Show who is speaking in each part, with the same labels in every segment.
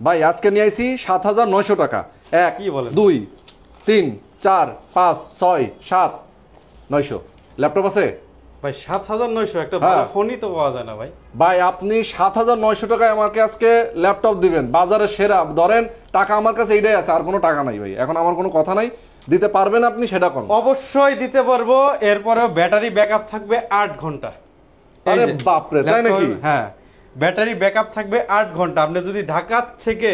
Speaker 1: ভাই আজকে নিয়ে আইছি ৭৯০০ টাকা। ১
Speaker 2: কি বলেন?
Speaker 1: ২ ৩ ৪ ৫ ৬ ৭ ৯০০ ল্যাপটপ আছে
Speaker 2: ভাই ৭৯০০ একটা ভালো ফোনই তো পাওয়া যায় না ভাই।
Speaker 1: ভাই আপনি ৭৯০০ টাকায় আমাকে আজকে ল্যাপটপ দিবেন, বাজারে সেরা ধরেন টাকা আমার কাছে এইটাই আছে, আর কোনো টাকা নাই ভাই, এখন আমার কোনো কথা নাই। দিতে পারবেন আপনি সেটা কোন?
Speaker 2: অবশ্যই দিতে পারবো। এরপরেও ব্যাটারি ব্যাকআপ থাকবে ৮ ঘন্টা।
Speaker 1: আরে বাপ রে, তাই নাকি?
Speaker 2: হ্যাঁ, ব্যাটারি ব্যাকআপ থাকবে ৮ ঘন্টা। আপনি যদি ঢাকা থেকে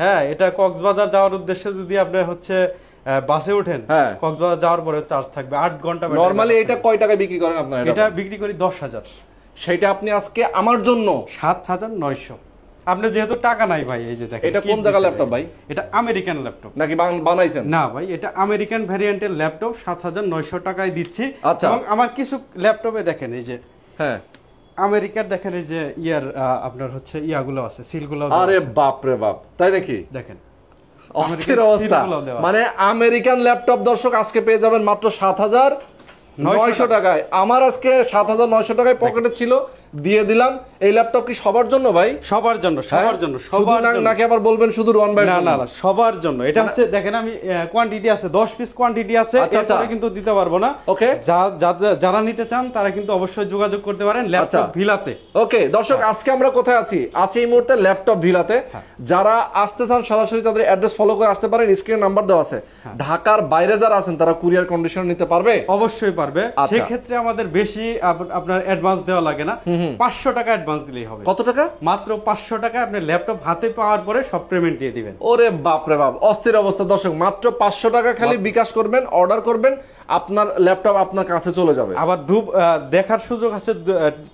Speaker 2: হ্যাঁ এটা কক্সবাজার যাওয়ার উদ্দেশ্যে যদি আপনি হচ্ছে বাসে ওঠেন, কক্সবাজার যাওয়ার পরে চার্জ থাকবে ৮ ঘন্টা।
Speaker 1: নরমালি এটা কয় টাকায় বিক্রি করেন আপনারা?
Speaker 2: এটা বিক্রি করি ১০,০০০।
Speaker 1: সেটা আপনি আজকে আমার জন্য
Speaker 2: ৭৯০০। আপনি যেহেতু টাকা নাই ভাই, এই যে দেখেন।
Speaker 1: এটা কোন জায়গার ল্যাপটপ ভাই?
Speaker 2: এটা আমেরিকান ল্যাপটপ
Speaker 1: নাকি বানাইছেন?
Speaker 2: না ভাই, এটা আমেরিকান ভ্যারিয়েন্টের ল্যাপটপ ৭৯০০ টাকায় দিচ্ছি।
Speaker 1: আচ্ছা।
Speaker 2: এবং আমার কিছু ল্যাপটপে দেখেন এই যে
Speaker 1: হ্যাঁ
Speaker 2: আমেরিকার দেখেন এই যে ইয়ার আপনার হচ্ছে ইয়াগুলো আছে, সিলগুলো।
Speaker 1: আরে বাপ রে বাপ, তাই নাকি?
Speaker 2: দেখেন
Speaker 1: অস্থির অবস্থা। মানে আমেরিকান ল্যাপটপ দর্শক আজকে পেয়ে যাবেন মাত্র ৭৯০০ টাকায়। আমার আজকে ৭৯০০ টাকায় পকেটে ছিল, দিয়ে দিলাম। এই ল্যাপটপ কি সবার জন্য ভাই?
Speaker 2: সবার জন্য, সবার জন্য, সবার জন্য।
Speaker 1: নাকি আবার বলবেন শুধু ওয়ান বাই?
Speaker 2: না না না, সবার জন্য। এটা হচ্ছে দেখেন আমি কোয়ান্টিটি আছে 10 পিস কোয়ান্টিটি আছে, এরপরে কিন্তু দিতে পারবো না।
Speaker 1: ওকে,
Speaker 2: যারা নিতে চান তারা কিন্তু অবশ্যই যোগাযোগ করতে পারেন ল্যাপটপ ভিলাতে।
Speaker 1: ওকে দর্শক, আজকে আমরা কোথায় আছি? আছি এই মুহূর্তে ল্যাপটপ ভিলাতে। যারা আসতে চান সরাসরি তাদের অ্যাড্রেস ফলো করে আসতে পারেন, স্ক্রিনে নাম্বার দেওয়া আছে। ঢাকার বাইরে যারা আছেন তারা কুরিয়ার কন্ডিশন নিতে পারবে?
Speaker 2: অবশ্যই পারবে। সেই ক্ষেত্রে আমাদের বেশি আপনার অ্যাডভান্স দেওয়া লাগে না, 500 টাকা অ্যাডভান্স দিলেই হবে।
Speaker 1: কত টাকা?
Speaker 2: মাত্র 500 টাকা। আপনি ল্যাপটপ হাতে পাওয়ার পরে সব পেমেন্ট দিয়ে দিবেন।
Speaker 1: ওরে বাপ রে বাপ, অস্থির অবস্থা দর্শক। মাত্র 500 টাকা খালি বিকাশ করবেন, অর্ডার করবেন, আপনার ল্যাপটপ আপনার কাছে চলে যাবে।
Speaker 2: আবার দেখার সুযোগ আছে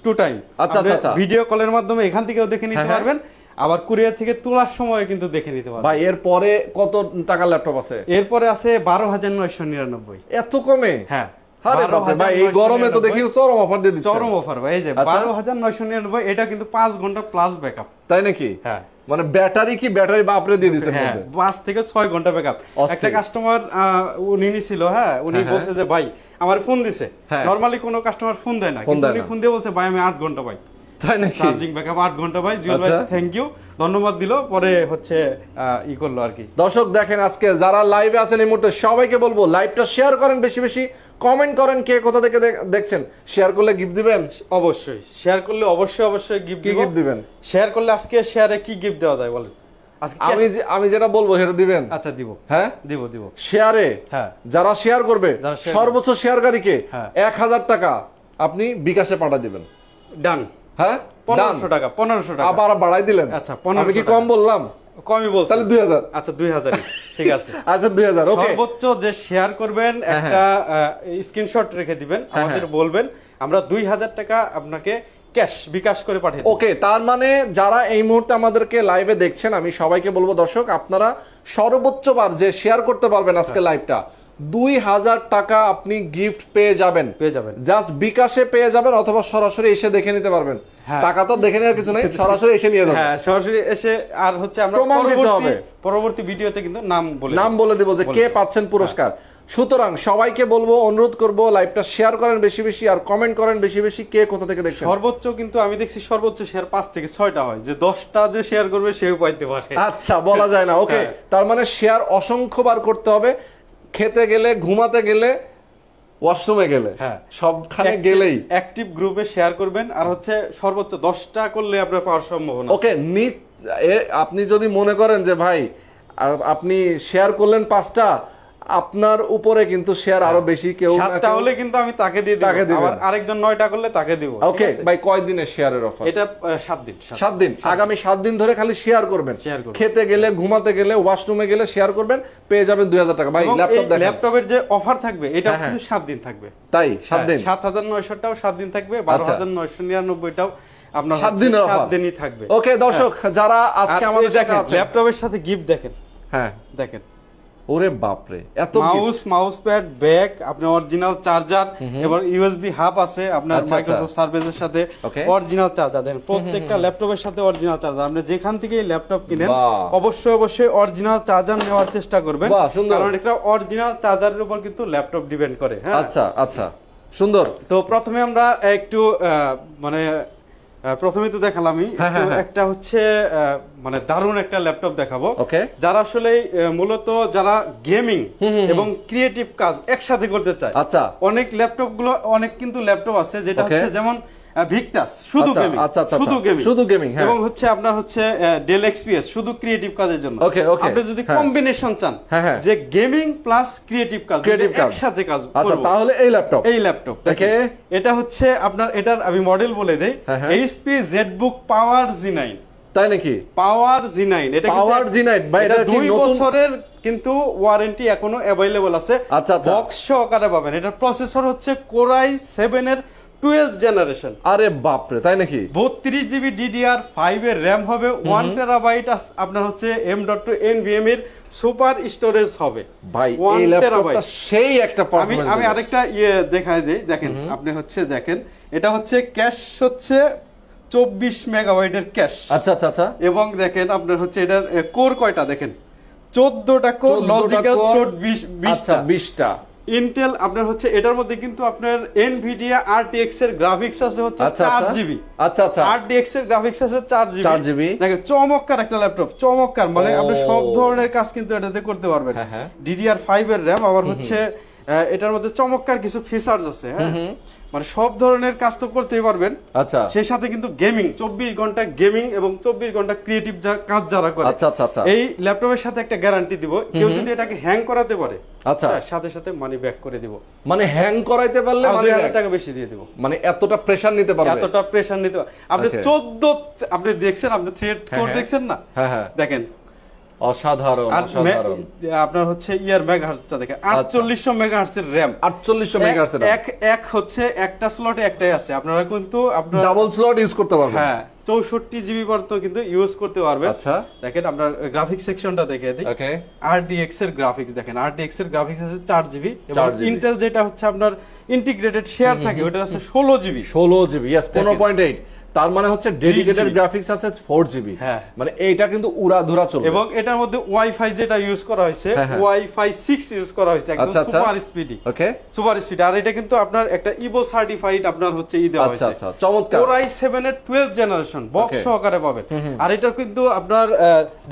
Speaker 2: 2 টাইম।
Speaker 1: আচ্ছা আচ্ছা,
Speaker 2: ভিডিও কলের মাধ্যমে এখান থেকেও দেখে নিতে পারবেন, আবার কুরিয়ার থেকে তোলার সময় কিন্তু দেখে নিতে পারবেন।
Speaker 1: ভাই এরপরে কত টাকার ল্যাপটপ আছে?
Speaker 2: এরপরে আছে 12,999।
Speaker 1: এত কমে?
Speaker 2: হ্যাঁ।
Speaker 1: আরে বাপ রে ভাই, এই গরমে তো দেখি চরম অফার দিয়ে দিচ্ছে।
Speaker 2: চরম অফার ভাই, এই যে 12,999। এটা কিন্তু 5 ঘন্টা প্লাস ব্যাকআপ।
Speaker 1: তাই নাকি?
Speaker 2: হ্যাঁ।
Speaker 1: মানে ব্যাটারি কি ব্যাটারি বাপরে দিয়ে দিচ্ছে?
Speaker 2: হ্যাঁ, 5 থেকে 6 ঘন্টা ব্যাকআপ। একটা কাস্টমার উনি নিছিল, হ্যাঁ, উনি বলছে যে ভাই আমার ফোন দিছে। নরমালি কোনো কাস্টমার ফোন দেয় না, কিন্তু উনি ফোন দিয়ে বলছে ভাই আমি 8 ঘন্টা পাই।
Speaker 1: তাই নাকি?
Speaker 2: চার্জিং ব্যাকআপ 8 ঘন্টা ভাই। জুয়েল ভাই থ্যাংক ইউ, ধন্যবাদ দিল। পরে হচ্ছে ই করলো আর কি।
Speaker 1: দর্শক দেখেন, আজকে যারা লাইভে আছেন এই মুহূর্তে সবাইকে বলবো লাইভটা শেয়ার করেন, বেশি বেশি কমেন্ট করেন, কে কোথা থেকে দেখছেন। শেয়ার করলে গিফট দিবেন?
Speaker 2: অবশ্যই শেয়ার করলে অবশ্যই গিফট
Speaker 1: দিবেন।
Speaker 2: শেয়ার করলে আজকে শেয়ারে কি গিফট দেওয়া যায় বলেন?
Speaker 1: আমি যেটা বলবো সেটা দিবেন?
Speaker 2: আচ্ছা দিব।
Speaker 1: হ্যাঁ দিব। শেয়ারে যারা শেয়ার করবে সর্বোচ্চ শেয়ারকারীকে 1000 টাকা আপনি বিকাশে পাঠিয়ে দিবেন।
Speaker 2: ডান।
Speaker 1: হ্যাঁ,
Speaker 2: 1500 টাকা।
Speaker 1: আবার বাড়াই দিলেন।
Speaker 2: আচ্ছা,
Speaker 1: আমি কি কম বললাম?
Speaker 2: কমই বলছি।
Speaker 1: তাহলে 2000।
Speaker 2: আচ্ছা 2000, ঠিক আছে।
Speaker 1: আচ্ছা 2000। ওকে,
Speaker 2: সর্বোচ্চ যে শেয়ার করবেন একটা স্ক্রিনশট রেখে দিবেন, আমাদের বলবেন, আমরা 2000 টাকা আপনাকে ক্যাশ বিকাশ করে পাঠিয়ে দেব।
Speaker 1: ওকে, তার মানে যারা এই মুহূর্তে আমাদেরকে লাইভে দেখছেন, আমি সবাইকে বলবো দর্শক, আপনারা সর্বোচ্চ বার যে শেয়ার করতে পারবেন আজকে লাইভটা, 2000 টাকা আপনি গিফট পেয়ে যাবেন। জাস্ট বিকাশে পেয়ে যাবেন, অথবা সরাসরি এসে দেখে নিতে পারবেন। টাকা তো দেখে নেওয়ার কিছু নেই, সরাসরি এসে নিয়ে যাবেন।
Speaker 2: হ্যাঁ, সরাসরি এসে। আর হচ্ছে আমরা পরবর্তী ভিডিওতে কিন্তু নাম বলে দেব যে কে পাচ্ছেন পুরস্কার। সুতরাং সবাইকে বলবো, অনুরোধ করবো, লাইভটা শেয়ার করেন বেশি বেশি, আর কমেন্ট করেন বেশি বেশি, কে কোথা থেকে দেখছেন। সর্বোচ্চ কিন্তু আমি দেখছি সর্বোচ্চ শেয়ার 5 থেকে 6টা হয়, যে 10টা যে শেয়ার করবে সেও পাইতে পারে।
Speaker 1: আচ্ছা, বলা যায় না। ওকে, তার মানে শেয়ার অসংখ্যবার করতে হবে। খেতে গেলে, ঘুমাতে গেলে, ওয়াশরুমে গেলে, সবখানে গেলেই
Speaker 2: অ্যাক্টিভ গ্রুপে শেয়ার করবেন। আর হচ্ছে সর্বোচ্চ 10টা করলে আপনার পাওয়ার সম্ভাবনা।
Speaker 1: ওকে, আপনি যদি মনে করেন যে ভাই আপনি শেয়ার করলেন 5টা, আপনার উপরে কিন্তু শেয়ার আরো বেশি, কেউ
Speaker 2: 7টা হলে কিন্তু আমি তাকে দিয়ে দেব, আবার আরেকজন 9টা করলে তাকে দেব।
Speaker 1: ওকে ভাই, কয় দিনের শেয়ারের অফার?
Speaker 2: এটা 7 দিন।
Speaker 1: 7 দিন, আগামী 7 দিন ধরে খালি শেয়ার করবেন। খেতে গেলে, ঘুমাতে গেলে, ওয়াশরুমে গেলে শেয়ার করবেন, পেয়ে যাবেন 2000 টাকা। ভাই
Speaker 2: ল্যাপটপের যে অফার থাকবে এটা কিন্তু 7 দিন থাকবে।
Speaker 1: তাই 7 দিন।
Speaker 2: 7900টাও 7 দিন থাকবে, 12999টাও আপনার
Speaker 1: 7
Speaker 2: দিনই থাকবে।
Speaker 1: ওকে দর্শক, যারা আজকে আমাদের সাথে আছেন,
Speaker 2: ল্যাপটপের সাথে গিফট দেখেন। হ্যাঁ দেখেন,
Speaker 1: ওরে বাপ রে, এত
Speaker 2: মাউস প্যাড, ব্যাগ, আপনার অরিজিনাল চার্জার, এবার ইউএসবি হাব আছে আপনার মাইক্রোসফট সার্ভিসের সাথে, অরিজিনাল চার্জার দেন। প্রত্যেকটা ল্যাপটপের সাথে অরিজিনাল চার্জার। আপনি যেখান থেকে ল্যাপটপ কিনেন অবশ্যই অরিজিনাল চার্জার নেওয়ার চেষ্টা করবেন, কারণ এটা অরিজিনাল চার্জারের উপর কিন্তু ল্যাপটপ ডিপেন্ড করে। হ্যাঁ,
Speaker 1: আচ্ছা আচ্ছা, সুন্দর।
Speaker 2: তো প্রথমে আমরা একটু মানে প্রথমে তো দেখালামই, একটা হচ্ছে মানে দারুণ একটা ল্যাপটপ দেখাবো যারা আসলে মূলত যারা গেমিং এবং ক্রিয়েটিভ কাজ একসাথে করতে চায়।
Speaker 1: আচ্ছা,
Speaker 2: অনেক ল্যাপটপ গুলো, অনেক কিন্তু ল্যাপটপ আছে যেটা হচ্ছে যেমন ভিক্টাস শুধু গেমিং, শুধু গেমিং, এবং হচ্ছে আপনার হচ্ছে ডেল এক্সপিএস শুধু ক্রিয়েটিভ কাজের জন্য। আপনি যদি কম্বিনেশন চান যে গেমিং প্লাস ক্রিয়েটিভ কাজ একসাথে কাজ করব,
Speaker 1: তাহলে এই ল্যাপটপ
Speaker 2: দেখে এটা হচ্ছে আপনার, এটার আমি মডেল বলে দেই, HP ZBook Power G9।
Speaker 1: তাই নাকি?
Speaker 2: পাওয়ার G9, এটা
Speaker 1: পাওয়ার G9 ভাই, এটা
Speaker 2: 2 বছরের কিন্তু ওয়ারেন্টি এখনো अवेलेबल আছে।
Speaker 1: আচ্ছা,
Speaker 2: বক্স সহকারে পাবেন। এটার প্রসেসর হচ্ছে Core i7 এর 12th জেনারেশন।
Speaker 1: আরে বাপ রে, তাই নাকি?
Speaker 2: 32 GB DDR5 এর র‍্যাম হবে, 1 টেরাবাইট আপনার হচ্ছে M.2 NVMe এর সুপার স্টোরেজ হবে
Speaker 1: ভাই। এই ল্যাপটপটা সেই একটা পারফরম্যান্স।
Speaker 2: আমি আরেকটা দেখাই দেই, দেখেন আপনি হচ্ছে দেখেন, এটা হচ্ছে ক্যাশ হচ্ছে 24 মেগাবাইটের ক্যাশ।
Speaker 1: আচ্ছা আচ্ছা আচ্ছা।
Speaker 2: এবং দেখেন আপনার হচ্ছে এটার কোর কয়টা দেখেন, 14টা কোর, লজিক্যাল 20টা। ইন্টেল আপনার হচ্ছে এটার মধ্যে কিন্তু আপনার এনভিডিয়া RTX এর গ্রাফিক্স আছে হচ্ছে 4GB।
Speaker 1: আচ্ছা আচ্ছা,
Speaker 2: RTX এর গ্রাফিক্স আছে 4GB। দেখেন চমৎকার একটা ল্যাপটপ, চমৎকার, মানে আপনি সব ধরনের কাজ কিন্তু এটাতে করতে পারবেন। DDR5 এর র‍্যাম, আবার হচ্ছে এটার মধ্যে চমৎকার কিছু ফিচারস আছে, মানে সব ধরনের কাজ তো করতেই পারবেন।
Speaker 1: আচ্ছা,
Speaker 2: সেই সাথে কিন্তু গেমিং, 24 ঘন্টা গেমিং এবং 24 ঘন্টা ক্রিয়েটিভ কাজ যারা করে,
Speaker 1: আচ্ছা আচ্ছা আচ্ছা,
Speaker 2: এই ল্যাপটপের সাথে একটা গ্যারান্টি দিব, কেউ যদি এটাকে হ্যাং করাতে পারে,
Speaker 1: আচ্ছা,
Speaker 2: সাথে সাথে মানি ব্যাক করে দিব।
Speaker 1: মানে হ্যাং করাইতে পারলে
Speaker 2: মানে 2000 টাকা বেশি দিয়ে দিব।
Speaker 1: মানে এতটা প্রেসার নিতে পারবে,
Speaker 2: এতটা প্রেসার নিতে পারবে। আপনি 14 আপনি দেখছেন, আপনি থ্রেড কোড দেখছেন না? হ্যাঁ, দেখেন
Speaker 1: অসাধারণ অসাধারণ।
Speaker 2: আপনার হচ্ছে ইয়ার মেগাহার্টজটা দেখেন, 4800 মেগাহার্টজ এর র‍্যাম,
Speaker 1: 4800 মেগাহার্টজ এর
Speaker 2: এক হচ্ছে একটা স্লটে একটাই আছে, আপনারা কিন্তু আপনারা
Speaker 1: ডাবল স্লট ইউজ করতে পারবেন।
Speaker 2: হ্যাঁ, 64 জিবি পর্যন্ত কিন্তু ইউজ করতে পারবেন।
Speaker 1: আচ্ছা,
Speaker 2: দেখেন আপনার গ্রাফিক্স সেকশনটা দেখে দিই।
Speaker 1: ওকে,
Speaker 2: RTX এর গ্রাফিক্স দেখেন, RTX এর গ্রাফিক্স আছে 4GB, এবং ইন্টেল যেটা হচ্ছে আপনার ইন্টিগ্রেটেড শেয়ার থাকে ওটা আছে 16GB।
Speaker 1: 16GB, yes, 15.8। তার মানে হচ্ছে ডেডিকেটেড গ্রাফিক্স আছে 4GB।
Speaker 2: হ্যাঁ,
Speaker 1: মানে এইটা কিন্তু উড়াধুরা চলবে।
Speaker 2: এবং এটার মধ্যে ওয়াইফাই যেটা ইউজ করা হয়েছে, ওয়াইফাই 6 ইউজ করা হয়েছে, একদম সুপার স্পিডি।
Speaker 1: ওকে,
Speaker 2: সুপার স্পিড। আর এটা কিন্তু আপনার একটা ইভো সার্টিফাইড আপনার হচ্ছে দেওয়া হয়েছে।
Speaker 1: আচ্ছা আচ্ছা, চমৎকার।
Speaker 2: Core i7 এর 12th জেনারেশন, বক্স সহকারে পাবেন। আর এটা কিন্তু আপনার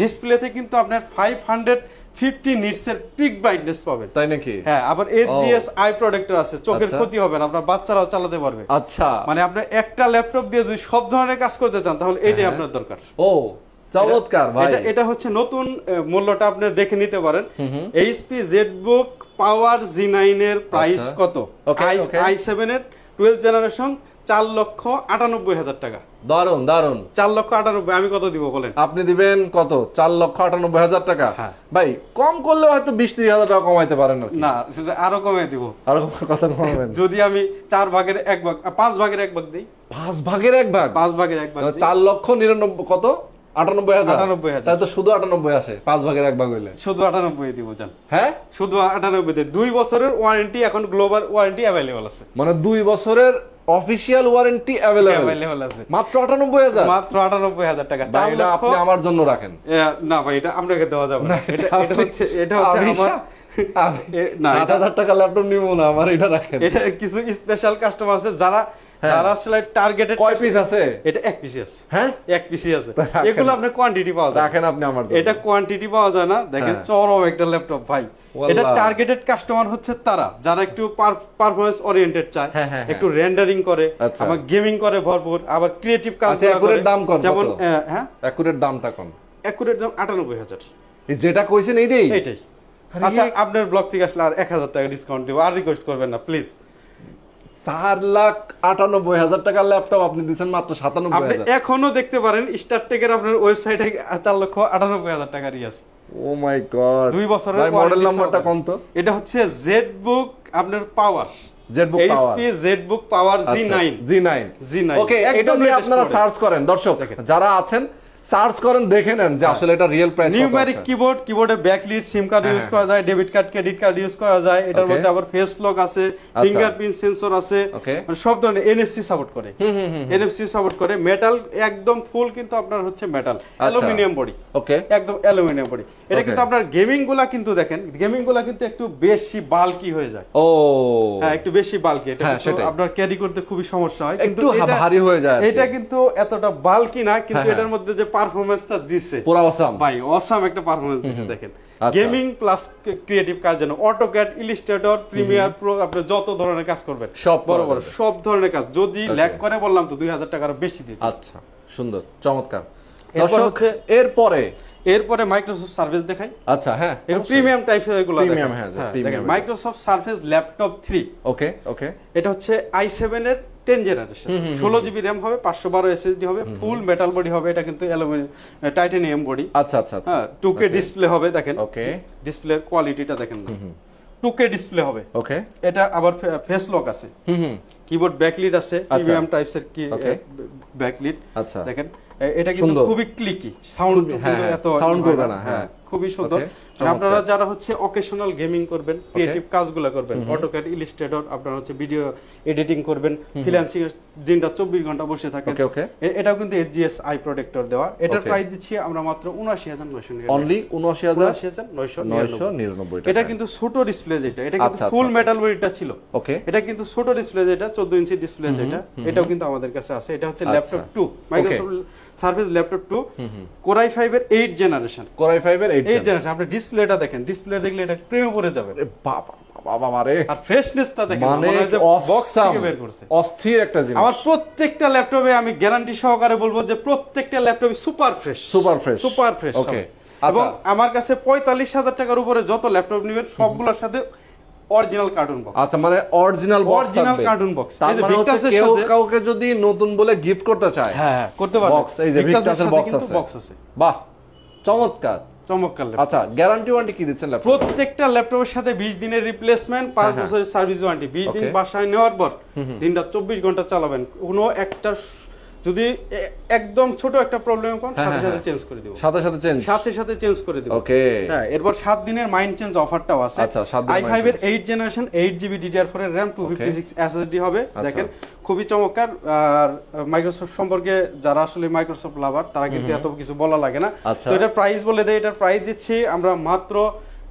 Speaker 2: ডিসপ্লেতে কিন্তু আপনার 550 নিটস এর পিক ব্রাইটনেস পাবেন।
Speaker 1: তাই নাকি?
Speaker 2: হ্যাঁ, আবার HGS আই প্রোটেক্টর আছে, চোখের ক্ষতি হবে না, আপনার বাচ্চারাও চালাতে পারবে।
Speaker 1: আচ্ছা,
Speaker 2: মানে আপনি একটা ল্যাপটপ দিয়ে যদি সব ধরনের কাজ করতে চান তাহলে এটাই আপনার দরকার।
Speaker 1: ও চমৎকার ভাই।
Speaker 2: এটা হচ্ছে নতুন মূল্যটা আপনি দেখে নিতে পারেন। HP ZBook Power G9 এর প্রাইস কত? i7 এর 12th জেনারেশন 4,98,000 টাকা।
Speaker 1: দারুন দারুন।
Speaker 2: 4,98,000 আমি কত দিব বলেন?
Speaker 1: আপনি দিবেন কত? 4,98,000 টাকা। ভাই কম করলে হয়তো 20-30,000 টাকা কমাইতে পারেন
Speaker 2: না, সেটা আরো কমে দিব।
Speaker 1: আরো কত কমাবেন?
Speaker 2: যদি আমি 4 ভাগের 1 ভাগ, 5 ভাগের 1 ভাগ দেই।
Speaker 1: 5 ভাগের 1 ভাগ?
Speaker 2: 5 ভাগের 1 ভাগ,
Speaker 1: 4,99,000 কত? 98,000।
Speaker 2: 98,000,
Speaker 1: তাহলে তো শুধু 98 আসে 5 ভাগের 1 ভাগ হইলে।
Speaker 2: শুধু 98 দিব জান।
Speaker 1: হ্যাঁ,
Speaker 2: শুধু 98 দেই। 2 বছরের ওয়ারেন্টি, এখন গ্লোবাল ওয়ারেন্টি अवेलेबल আছে।
Speaker 1: মানে 2 বছরের অফিশিয়াল ওয়ারেন্টি अवेलेबल
Speaker 2: আছে।
Speaker 1: মাত্র 98,000?
Speaker 2: মাত্র 98,000 টাকা।
Speaker 1: এটা আপনি আমার জন্য রাখেন।
Speaker 2: না ভাই, এটা আপনাকে দেওয়া যাবে না। এটা হচ্ছে আমার
Speaker 1: না, 8,000 টাকা ল্যাপটপ নিব না, আমার এটা রাখেন।
Speaker 2: এটা কিছু স্পেশাল কাস্টমার আছে যারা আসলে টার্গেটেড।
Speaker 1: কয় পিস আছে?
Speaker 2: এটা 1 পিস আছে।
Speaker 1: হ্যাঁ,
Speaker 2: 1 পিসই আছে। এগুলো আপনি কোয়ান্টিটি পাওয়া যায়।
Speaker 1: রাখেন আপনি আমার জন্য।
Speaker 2: এটা কোয়ান্টিটি পাওয়া যায় না। দেখেন চরম একটা ল্যাপটপ ভাই। এটা টার্গেটেড কাস্টমার হচ্ছে তারা যারা একটু পারফরম্যান্স ওরিয়েন্টেড চায়, একটু রেন্ডারিং করে, আবার গেমিং করে ভরপুর, আবার ক্রিয়েটিভ কাজ করে।
Speaker 1: একুরেট দাম কোন?
Speaker 2: যেমন হ্যাঁ,
Speaker 1: একুরেট দামটা কোন?
Speaker 2: একুরেট দাম 98,000।
Speaker 1: যেটা কইছেন এইটাই?
Speaker 2: এইটাই। আচ্ছা, আপনার ব্লগ থেকে আসলে আর 1,000 টাকা ডিসকাউন্ট দেব, আর রিকোয়েস্ট করবেন না প্লিজ।
Speaker 1: 4,98,000 টাকার ল্যাপটপ আপনি দিচ্ছেন মাত্র 97,000।
Speaker 2: আপনি এখনো দেখতে পারেন স্টারটেকের আপনার ওয়েবসাইটে 4,98,000 টাকারই আছে।
Speaker 1: ও মাই গড।
Speaker 2: 2 বছরের
Speaker 1: মডেল নাম্বারটা কোন তো?
Speaker 2: এটা হচ্ছে ZBook আপনার পাওয়ার,
Speaker 1: ZBook পাওয়ার,
Speaker 2: HP ZBook পাওয়ার G9।
Speaker 1: ওকে, এটা নিয়ে আপনারা সার্চ করেন। দর্শক যারা আছেন সার্চ করেন, দেখে নেন যে আসলে এটা রিয়েল প্রাইস।
Speaker 2: নিউমেরিক কিবোর্ড, কিবোর্ডে ব্যাকলিট, সিম কার্ড ইউজ করা যায়, debit card, credit card use করা যায়। এটার মধ্যে আবার ফেস লক আছে, ফিঙ্গারপ্রিন্ট সেন্সর আছে, মানে সব ধরনের এনএফসি সাপোর্ট করে, এনএফসি সাপোর্ট করে। মেটাল একদম ফুল, কিন্তু আপনার হচ্ছে মেটাল, অ্যালুমিনিয়াম বডি, ওকে, একদম অ্যালুমিনিয়াম বডি। এটা কিন্তু আপনার গেমিং গুলা কিন্তু দেখেন, গেমিং গুলা কিন্তু একটু বেশি বাল্কি হয়ে যায়।
Speaker 1: ও
Speaker 2: হ্যাঁ, একটু বেশি বাল্কি, এটা আপনার ক্যারি করতে খুবই সমস্যা হয়, কিন্তু
Speaker 1: একটু ভারী হয়ে যায়।
Speaker 2: এটা কিন্তু এতটা বাল্কি না, কিন্তু এটার মধ্যে যে পারফরম্যান্সটা দিচ্ছে
Speaker 1: পুরো অসাম
Speaker 2: ভাই, অসাম একটা পারফরম্যান্স দিচ্ছে। দেখেন গেমিং প্লাস ক্রিয়েটিভ কাজ, যেন অটোক্যাড, ইলাস্ট্রেটর, প্রিমিয়ার প্রো, আপনি যত ধরনের কাজ করবেন
Speaker 1: সব
Speaker 2: বড় বড় সব ধরনের কাজ। যদি ল্যাগ করে বললাম তো 2000 টাকার বেশি দিতে।
Speaker 1: আচ্ছা, সুন্দর, চমৎকার।
Speaker 2: এরপর হচ্ছে
Speaker 1: এরপরে
Speaker 2: মাইক্রোসফট সার্ফেস দেখাই।
Speaker 1: আচ্ছা, হ্যাঁ,
Speaker 2: এর প্রিমিয়াম টাইপের এগুলো
Speaker 1: প্রিমিয়াম। হ্যাঁ,
Speaker 2: দেখেন মাইক্রোসফট সার্ফেস ল্যাপটপ 3।
Speaker 1: ওকে ওকে,
Speaker 2: এটা হচ্ছে i7 এর 10 জেনারেশন, 16 জিবি র‍্যাম হবে, 512 এসএসডি হবে, ফুল মেটাল বডি হবে। এটা কিন্তু টাইটানিয়াম বডি।
Speaker 1: আচ্ছা আচ্ছা আচ্ছা,
Speaker 2: 2K ডিসপ্লে হবে। দেখেন
Speaker 1: ওকে,
Speaker 2: ডিসপ্লের কোয়ালিটিটা দেখেন না, 2K ডিসপ্লে হবে।
Speaker 1: ওকে,
Speaker 2: এটা আবার ফেস লক আছে, কিবোর্ড ব্যাকলিট আছে, প্রিমিয়াম টাইপস এর কি ব্যাকলিট। আচ্ছা, দেখেন এটা কিন্তু খুবই ক্লিকি, সাউন্ড এত সাউন্ড করবে না। হ্যাঁ, খুবই সুন্দর। আপনারা যারা হচ্ছে অকেশনাল গেমিং করবেন, ক্রিয়েটিভ কাজগুলো করবেন, অটোক্যাড, ইলাস্ট্রেটর, আপনারা হচ্ছে ভিডিও এডিটিং করবেন, ফ্রিল্যান্সিং এর দিনটা 24 ঘন্টা বসে থাকেন, এটাও কিন্তু এজিএস আই প্রোটেক্টর দেওয়া। এটার প্রাইস দিচ্ছি আমরা মাত্র 79999,
Speaker 1: অনলি
Speaker 2: 79999। এটা কিন্তু ছোট ডিসপ্লে যেটা, এটা কিন্তু ফুল মেটাল বডিটা ছিল। ওকে, এটা কিন্তু ছোট ডিসপ্লে যেটা 14 ইঞ্চি ডিসপ্লে যেটা, এটাও কিন্তু আমাদের কাছে আছে। এটা হচ্ছে laptop 2, Microsoft surface laptop 2, core i5 এর 8 জেনারেশন। কোর i5 এর 8 জেনারেশন। আপনি ডিসপ্লেটা দেখেন, ডিসপ্লে দেখলে এটা প্রেমে পড়ে যাবে।
Speaker 1: বাবা বাবা মারে,
Speaker 2: আর ফ্রেশনেসটা দেখেন, মনে হয় যে বক্স থেকে বের করছে।
Speaker 1: অস্থির একটা জিনিস।
Speaker 2: আমার প্রত্যেকটা ল্যাপটপে আমি গ্যারান্টি সহকারে বলবো যে প্রত্যেকটা ল্যাপটপই super fresh, super fresh, super fresh. Okay, এবং আমার কাছে 45,000 টাকার উপরে যত ল্যাপটপ নেবেন সবগুলোর সাথে অরিজিনাল কার্টুন বক্স।
Speaker 1: আচ্ছা, মানে original box, original cartoon box. এই যে ভিক্টাসের সাথে কাউকে যদি নতুন বলে গিফট করতে চায়, হ্যাঁ করতে পারবে। বক্স, এই যে ভিক্টাসের বক্স আছে। বাহ, চমৎকার চমৎকার। আচ্ছা, গ্যারান্টি ওয়ারেন্টি কি দিচ্ছেন ল্যাপটপ? প্রত্যেকটা ল্যাপটপের সাথে 20 দিনের রিপ্লেসমেন্ট, 5 বছরের সার্ভিস ওয়ারেন্টি। 20 দিন বাসায় নেওয়ার পর দিনটা 24 ঘন্টা চালাবেন। কোনো একটা যদি একদম ছোট একটা প্রবলেম পান, সাথে সাথে চেঞ্জ করে দেব, সাথে সাথে চেঞ্জ করে দেব। ওকে, হ্যাঁ। এরপর 7 দিনের মাইন্ড চেঞ্জ অফারটাও আছে। আচ্ছা, i5 এর 8 জেনারেশন, 8GB DDR4 এর RAM, 256 SSD হবে। দেখেন খুবই চমৎকার। আর মাইক্রোসফট সম্পর্কে যারা আসলে মাইক্রোসফট লাভার, তারা কিন্তু এত কিছু বলা লাগে না। তো এটার প্রাইস বলে দেই, এটার প্রাইস দিচ্ছি আমরা মাত্র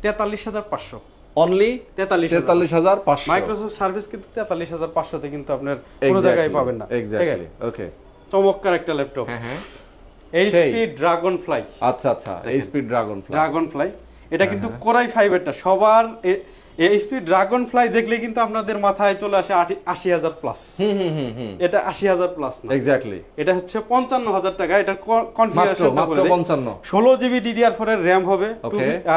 Speaker 1: 43,500। অনলি 43,500। মাইক্রোসফট সার্ভিস কিন্তু 43,500 তে কিন্তু আপনার কোনো জায়গায় পাবেন না। এক্স্যাক্টলি। ওকে, চমৎকার একটা ল্যাপটপ। হ্যাঁ, এইচপি ড্রাগনফ্লাই। আচ্ছা আচ্ছা, এইচপি ড্রাগনফ্লাই। এটা কিন্তু কোর i5 এরটা সবার। এইচপি ড্রাগনফ্লাই দেখলে কিন্তু আপনাদের মাথায় চলে আসে 80,000 প্লাস। এটা 80,000 প্লাস না, এক্স্যাক্টলি। এটা হচ্ছে 55,000 টাকা। এটা কনফিগারেশন মাত্র 55। 16GB DDR4 এর RAM হবে,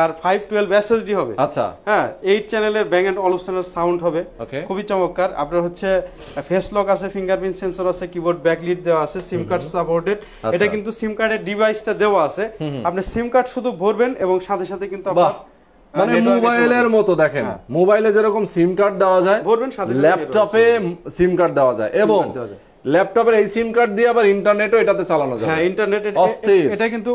Speaker 1: আর 512 SSD হবে। আচ্ছা, হ্যাঁ, 8 চ্যানেলের ব্যাং এন্ড অলপশনাল সাউন্ড হবে। খুবই চমৎকার। আপনার হচ্ছে ফেস লক আছে, ফিঙ্গারপ্রিন্ট সেন্সর আছে, কিবোর্ড ব্যাকলিট দেওয়া আছে, সিম কার্ড সাপোর্টেড। এটা কিন্তু সিম কার্ডের ডিভাইসটা দেওয়া আছে। আপনি সিম কার্ড শুধু ভরবেন এবং সাথে সাথে কিন্তু আপনার মানে মোবাইলের মতো, দেখেন মোবাইলে যেরকম সিম কার্ড দেওয়া যায়, ল্যাপটপে সিম কার্ড দেওয়া যায়, এবং ল্যাপটপের এই সিম কার্ড দিয়ে আবার ইন্টারনেটও এটাতে চালানো যায়। হ্যাঁ, ইন্টারনেট। এটা কিন্তু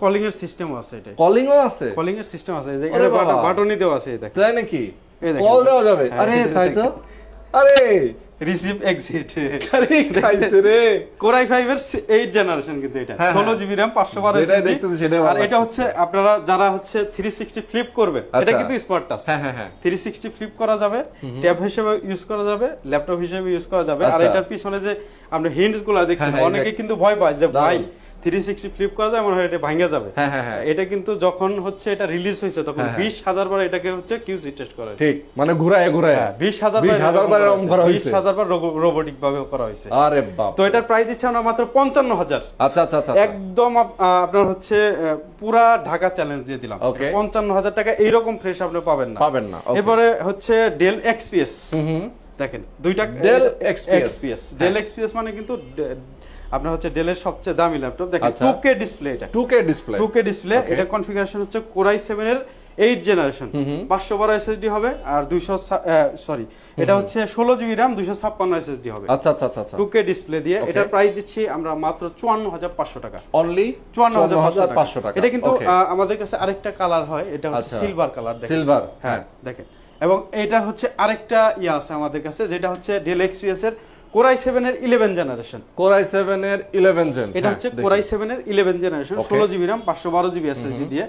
Speaker 1: কলিং এর সিস্টেম আছে। এটা কলিংও আছে, কলিং এর সিস্টেম আছে। এই যে এর বাটনই দেওয়া আছে। এটা তাই নাকি? কল দেওয়া যাবে? আরে তাই তো। আরে রিসিভ এক্সিট খাইছে রে। কোর i5 এর 8 জেনারেশন কিন্তু এটা 16GB RAM, 512 SSD। আর এটা হচ্ছে আপনারা যারা হচ্ছে 360 ফ্লিপ করবেন, এটা কিন্তু স্মার্ট টাচ। হ্যাঁ, 360 ফ্লিপ করা যাবে, ট্যাব হিসেবে ইউজ করা যাবে, ল্যাপটপ হিসেবে ইউজ করা যাবে। আর এটার পিছনে যে আপনি হিন্টস গুলো দেখছেন, অনেকে কিন্তু ভয় পায় যে ভাই 360 ফ্লিপ করা যায়, মনে হয় এটা ভাঙা যাবে। এটা কিন্তু যখন হচ্ছে এটা রিলিজ হয়েছে তখন 20,000 বার এটাকে হচ্ছে কিউসি টেস্ট করা হয়েছে। ঠিক, মানে ঘুরায় 20,000 বার এরকম করা হয়েছে, 20,000 বার রোবোটিক ভাবে করা হয়েছে। আরে বাপ। তো এটার প্রাইস দিচ্ছে আমরা মাত্র 55,000। আচ্ছা আচ্ছা আচ্ছা, একদম আপনার হচ্ছে পুরা ঢাকা চ্যালেঞ্জ দিয়ে দিলাম। 55,000 টাকা এইরকম ফ্রেশ আপনি পাবেন না। এরপরে হচ্ছে ডেল XPS। দেখেন দুইটা ডেল XPS। ডেল XPS মানে কিন্তু আপনার হচ্ছে ডেলের সবচেয়ে দামি ল্যাপটপ। দেখেন 2K ডিসপ্লে। এটা 2K ডিসপ্লে। এটা কনফিগারেশন হচ্ছে কোর i7 এর
Speaker 2: 8 জেনারেশন 512 এসএসডি হবে আর 200 সরি এটা হচ্ছে 16 জিবি RAM 256 এসএসডি হবে।
Speaker 1: আচ্ছা আচ্ছা আচ্ছা
Speaker 2: 2K ডিসপ্লে দিয়ে এটার প্রাইস দিচ্ছি আমরা মাত্র 54500 টাকা।
Speaker 1: অনলি
Speaker 2: 54500 টাকা। এটা কিন্তু আমাদের কাছে আরেকটা কালার হয়, এটা হচ্ছে সিলভার কালার। দেখেন
Speaker 1: সিলভার,
Speaker 2: হ্যাঁ দেখেন। এবং এটার হচ্ছে আরেকটা ইয়া আছে আমাদের কাছে, যেটা হচ্ছে ডেল এক্সপিএস এর Core i7 এর 11 জেনারেশন।
Speaker 1: Core i7 এর 11 জেন,
Speaker 2: এটা হচ্ছে Core i7 এর 11 generation 16 GB RAM 512 GB SSD দিয়ে।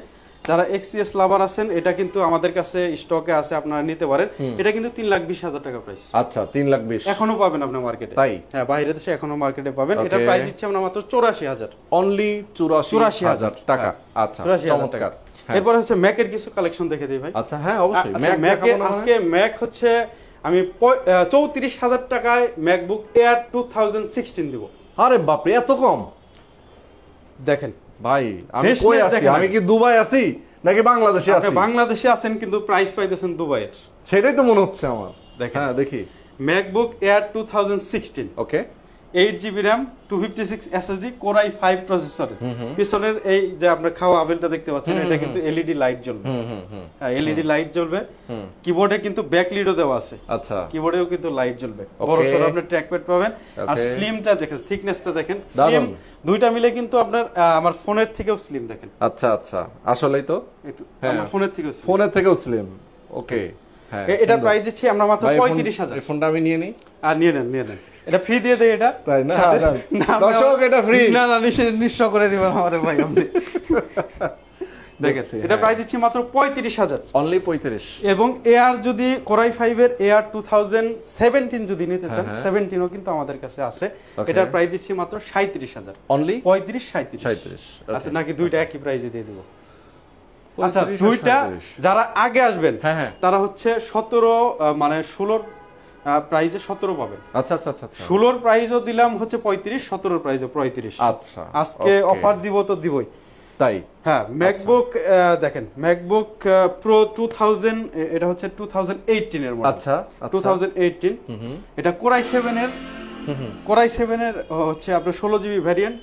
Speaker 2: যারা এক্সপিএস লাভার আছেন এটা কিন্তু আমাদের কাছে স্টকে আছে, আপনারা নিতে পারেন। এটা কিন্তু 3,20,000 টাকা প্রাইস।
Speaker 1: আচ্ছা 3,20,000
Speaker 2: এখনো পাবেন আপনি মার্কেটে।
Speaker 1: তাই?
Speaker 2: হ্যাঁ বাইরে দেশে এখনো মার্কেটে পাবেন। এটা প্রাইস দিচ্ছি আমরা মাত্র 84,000।
Speaker 1: অনলি 84,000 টাকা। আচ্ছা চমৎকার।
Speaker 2: এরপর হচ্ছে ম্যাকের কিছু কালেকশন দেখে দেই ভাই।
Speaker 1: আচ্ছা হ্যাঁ অবশ্যই।
Speaker 2: ম্যাকে আজকে ম্যাক হচ্ছে আমি 34,000 টাকায় ম্যাকবুক এয়ার 2016 দিব।
Speaker 1: আরে বাপরে এত কম!
Speaker 2: দেখেন
Speaker 1: ভাই আমি কই আছি? আমি কি দুবাই আছি নাকি বাংলাদেশে আছি?
Speaker 2: আপনি বাংলাদেশে আছেন কিন্তু প্রাইস পাইতেছেন দুবাইয়ের।
Speaker 1: সেটাই তো মনে হচ্ছে আমার।
Speaker 2: দেখেন
Speaker 1: হ্যাঁ দেখি
Speaker 2: ম্যাকবুক এয়ার 2016।
Speaker 1: ওকে
Speaker 2: 8 GB RAM 256 SSD Core i5 processor. পিছনের এই যে আপনার খাওয়া আবেলটা দেখতে পাচ্ছেন, এটা কিন্তু এলইডি লাইট জ্বলবে। হ্যাঁ এলইডি লাইট জ্বলবে। কিবোর্ডে কিন্তু ব্যাকলিডও দেওয়া আছে।
Speaker 1: আচ্ছা
Speaker 2: কিবোর্ডেও কিন্তু লাইট জ্বলবে। বড় সরো আপনি ট্র্যাকপ্যাড পাবেন। আর স্লিমটা দেখেন, থিকনেসটা দেখেন, স্লিম দুইটা মিলে কিন্তু আপনার আমার ফোনের থেকেও স্লিম দেখেন।
Speaker 1: আচ্ছা আচ্ছা আসলেই তো
Speaker 2: আমার
Speaker 1: ফোনের থেকেও স্লিম। ওকে হ্যাঁ
Speaker 2: এটা প্রাইস দিচ্ছি আমরা মাত্র 35,000।
Speaker 1: এই ফোনটা আমি নিয়ে নিই।
Speaker 2: আর নিয়ে নেন এটা ফ্রি দিয়ে দেই। এটা
Speaker 1: তাই না? দর্শক এটা ফ্রি
Speaker 2: না নিশ্চয় করে দিবেন আমারে ভাই আপনি। দেখেন এটা প্রাইস দিচ্ছি মাত্র 35,000।
Speaker 1: অনলি 35।
Speaker 2: এবং এয়ার যদি Core i5 এর এয়ার 2017 যদি নিতে চান 17 ও কিন্তু আমাদের কাছে আছে। এটার প্রাইস দিচ্ছি মাত্র 37,000।
Speaker 1: অনলি
Speaker 2: 35 আচ্ছা নাকি দুইটা একই প্রাইসে দিয়ে দেব? আচ্ছা দুইটা যারা আগে আসবেন তারা হচ্ছে 17 মানে 16 প্রাইসে 17 পাবেন।
Speaker 1: আচ্ছা আচ্ছা আচ্ছা
Speaker 2: 16 প্রাইসও দিলাম হচ্ছে 35, 17 প্রাইসও 35।
Speaker 1: আচ্ছা
Speaker 2: আজকে অফার দিব তো দিবই।
Speaker 1: তাই
Speaker 2: হ্যাঁ ম্যাকবুক দেখেন ম্যাকবুক প্রো 2000 এটা হচ্ছে 2018 এর মডেল।
Speaker 1: আচ্ছা
Speaker 2: 2018 এটা Core i7 এর Core i7 এর হচ্ছে আপনার 16 জিবি ভ্যারিয়েন্ট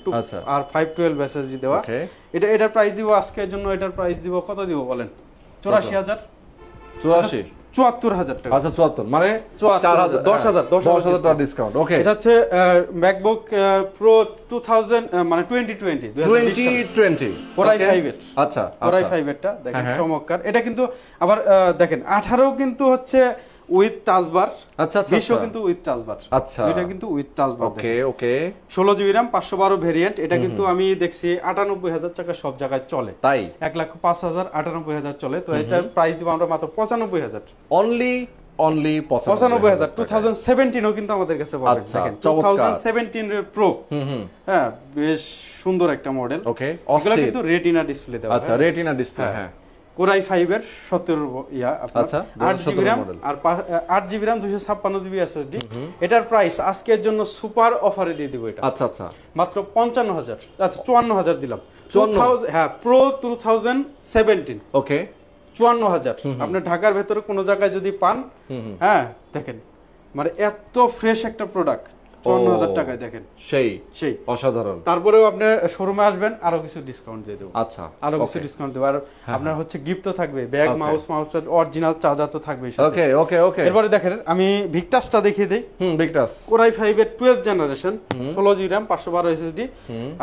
Speaker 2: আর 512 এসএসডি দেওয়া। এটার প্রাইস দিব আজকের জন্য, এটার প্রাইস দিব কত দিব বলেন? 84,000। 74,000 টাকা।
Speaker 1: আচ্ছা 74 মানে 10,000 টাকা ডিসকাউন্ট। ওকে
Speaker 2: এটা হচ্ছে ম্যাকবুক প্রো 2000 মানে 2020 Core i5 এর।
Speaker 1: আচ্ছা
Speaker 2: Core i5 এরটা দেখেন চমৎকার। এটা কিন্তু আবার দেখেন 18 কিন্তু হচ্ছে উইথ টাচ বার।
Speaker 1: আচ্ছা
Speaker 2: 20 কিন্তু উইথ টাচ বার।
Speaker 1: আচ্ছা
Speaker 2: এটা কিন্তু with touch bar.
Speaker 1: Okay
Speaker 2: 16 GB RAM 512 variant. এটা কিন্তু আমি দেখছি 98,000 টাকা সব জায়গায় চলে।
Speaker 1: তাই
Speaker 2: 1,05,000 98,000 চলে। তো এটার প্রাইস দিব আমরা মাত্র 95,000।
Speaker 1: অনলি
Speaker 2: 95,000। 2017 ও কিন্তু আমাদের কাছে পাবেন। দেখেন 2017 এর প্রো। হ্যাঁ বেশ সুন্দর একটা মডেল।
Speaker 1: ওকে
Speaker 2: এগুলো কিন্তু রেটিনা ডিসপ্লে দেওয়া।
Speaker 1: আচ্ছা রেটিনা ডিসপ্লে হ্যাঁ।
Speaker 2: Core i5 এর 17 আচ্ছা 8 জিবি RAM আর 8 জিবি RAM 256 জিবি এসএসডি। এটার প্রাইস আজকের জন্য সুপার অফারে দিয়ে দিব এটা।
Speaker 1: আচ্ছা আচ্ছা
Speaker 2: মাত্র 55,000। আচ্ছা 54,000 দিলাম। 2000 হ্যাঁ প্রো 2017।
Speaker 1: ওকে
Speaker 2: 54,000। আপনি ঢাকার ভেতরে কোনো জায়গায় যদি পান হ্যাঁ দেখেন মানে এত ফ্রেশ একটা প্রোডাক্ট 54,000 টাকায় দেখেন সেই
Speaker 1: অসাধারণ।
Speaker 2: তারপরেও আপনি শোরুমে আসবেন আরো কিছু ডিসকাউন্ট দিয়ে দেব।
Speaker 1: আচ্ছা
Speaker 2: আরো কিছু ডিসকাউন্ট দেব। আর আপনার হচ্ছে গিফট তো থাকবে, ব্যাগ মাউস অরিজিনাল চার্জার তো থাকবে।
Speaker 1: ওকে
Speaker 2: এরপরে দেখেন আমি ভিক্টাসটা দেখিয়ে দেই।
Speaker 1: ভিক্টাস
Speaker 2: Core i5 এর 12 জেনারেশন 16 জিবি RAM 512 এসএসডি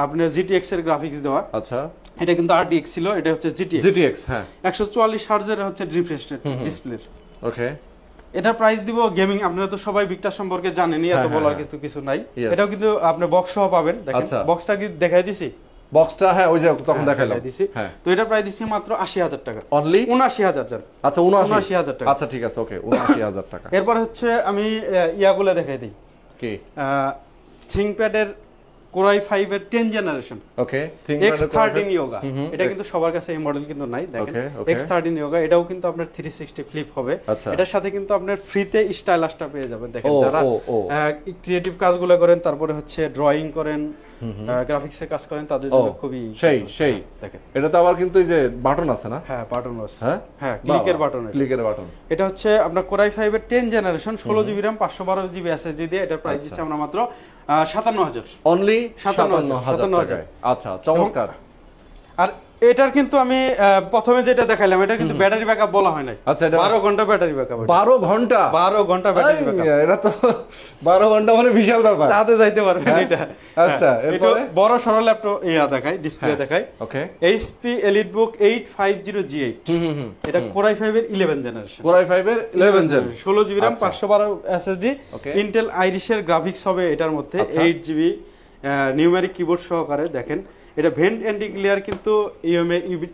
Speaker 2: আপনার GTX এর গ্রাফিক্স দেওয়া।
Speaker 1: আচ্ছা
Speaker 2: এটা কিন্তু RTX ছিল, এটা হচ্ছে GTX হ্যাঁ 144 হার্জ এর হচ্ছে রিফ্রেশ রেট ডিসপ্লে।
Speaker 1: ওকে
Speaker 2: এটা প্রাইস দিব গেমিং। আপনারা তো সবাই ভিক্টাস সম্পর্কে জানেনই, এত বলার কিছু নাই। এটাও কিন্তু আপনি বক্স সহ পাবেন। দেখেন বক্সটা কি দেখাই দিছি?
Speaker 1: বক্সটা হ্যাঁ ওই যে তখন দেখাইলাম
Speaker 2: দিছি। তো এটা প্রাইস দিছি মাত্র 80,000 টাকা।
Speaker 1: অনলি
Speaker 2: 79,000 জান।
Speaker 1: আচ্ছা
Speaker 2: 79,000 টাকা।
Speaker 1: আচ্ছা ঠিক আছে ওকে 79,000 টাকা।
Speaker 2: এরপর হচ্ছে আমি ইয়াগুলো দেখাই দিই।
Speaker 1: কি
Speaker 2: থিংকপ্যাড এর Core i5 এর 10 জেনারেশন।
Speaker 1: ওকে
Speaker 2: X13 Yoga। এটা কিন্তু সবার কাছে এই মডেল কিন্তু নাই। দেখেন X13 Yoga এটাও কিন্তু আপনার 360 ফ্লিপ হবে। এটার সাথে কিন্তু আপনার ফ্রিতে স্টাইলাসটা পেয়ে যাবেন। দেখেন যারা ক্রিয়েটিভ কাজগুলো করেন, তারপরে হচ্ছে ড্রয়িং করেন, গ্রাফিক্সের কাজ করেন, তাদের জন্য খুবই
Speaker 1: সেই দেখেন এটা তো আবার কিন্তু এই যে বাটন আছে না?
Speaker 2: হ্যাঁ বাটন আছে। হ্যাঁ ক্লিকের বাটন। এটা হচ্ছে আপনার Core i5 এর 10 generation 16 GB RAM 512 GB SSD দিয়ে। এটার প্রাইস দিচ্ছি আমরা মাত্র 57,000।
Speaker 1: অনলি 57,000। আচ্ছা চমৎকার।
Speaker 2: আর এটার কিন্তু আমি প্রথমে যেটা দেখাইলাম এটা কিন্তু ব্যাটারি ব্যাকআপ বলা হয় নাই।
Speaker 1: আচ্ছা, এটা
Speaker 2: 12 ঘন্টা ব্যাটারি ব্যাকআপ।
Speaker 1: 12 ঘন্টা?
Speaker 2: 12 ঘন্টা ব্যাটারি ব্যাকআপ।
Speaker 1: এটা তো 12 ঘন্টা মানে বিশাল ব্যাপার।
Speaker 2: চাঁদে যাইতে পারবেন এটা।
Speaker 1: আচ্ছা, এরপরে
Speaker 2: বড় সরো ল্যাপটপ দেখাই, ডিসপ্লে দেখাই।
Speaker 1: ওকে।
Speaker 2: HP EliteBook 850G8। এটা Core i5 এর 11 জেনারেশন।
Speaker 1: Core i5 এর 11 gen,
Speaker 2: 16GB RAM, 512 SSD, Intel Iris এর গ্রাফিক্স হবে এটার মধ্যে, 8GB নিউমেরিক কিবোর্ড সহকারে। দেখেন এটা ভেন্ট অ্যান্টি ক্লিয়ার কিন্তু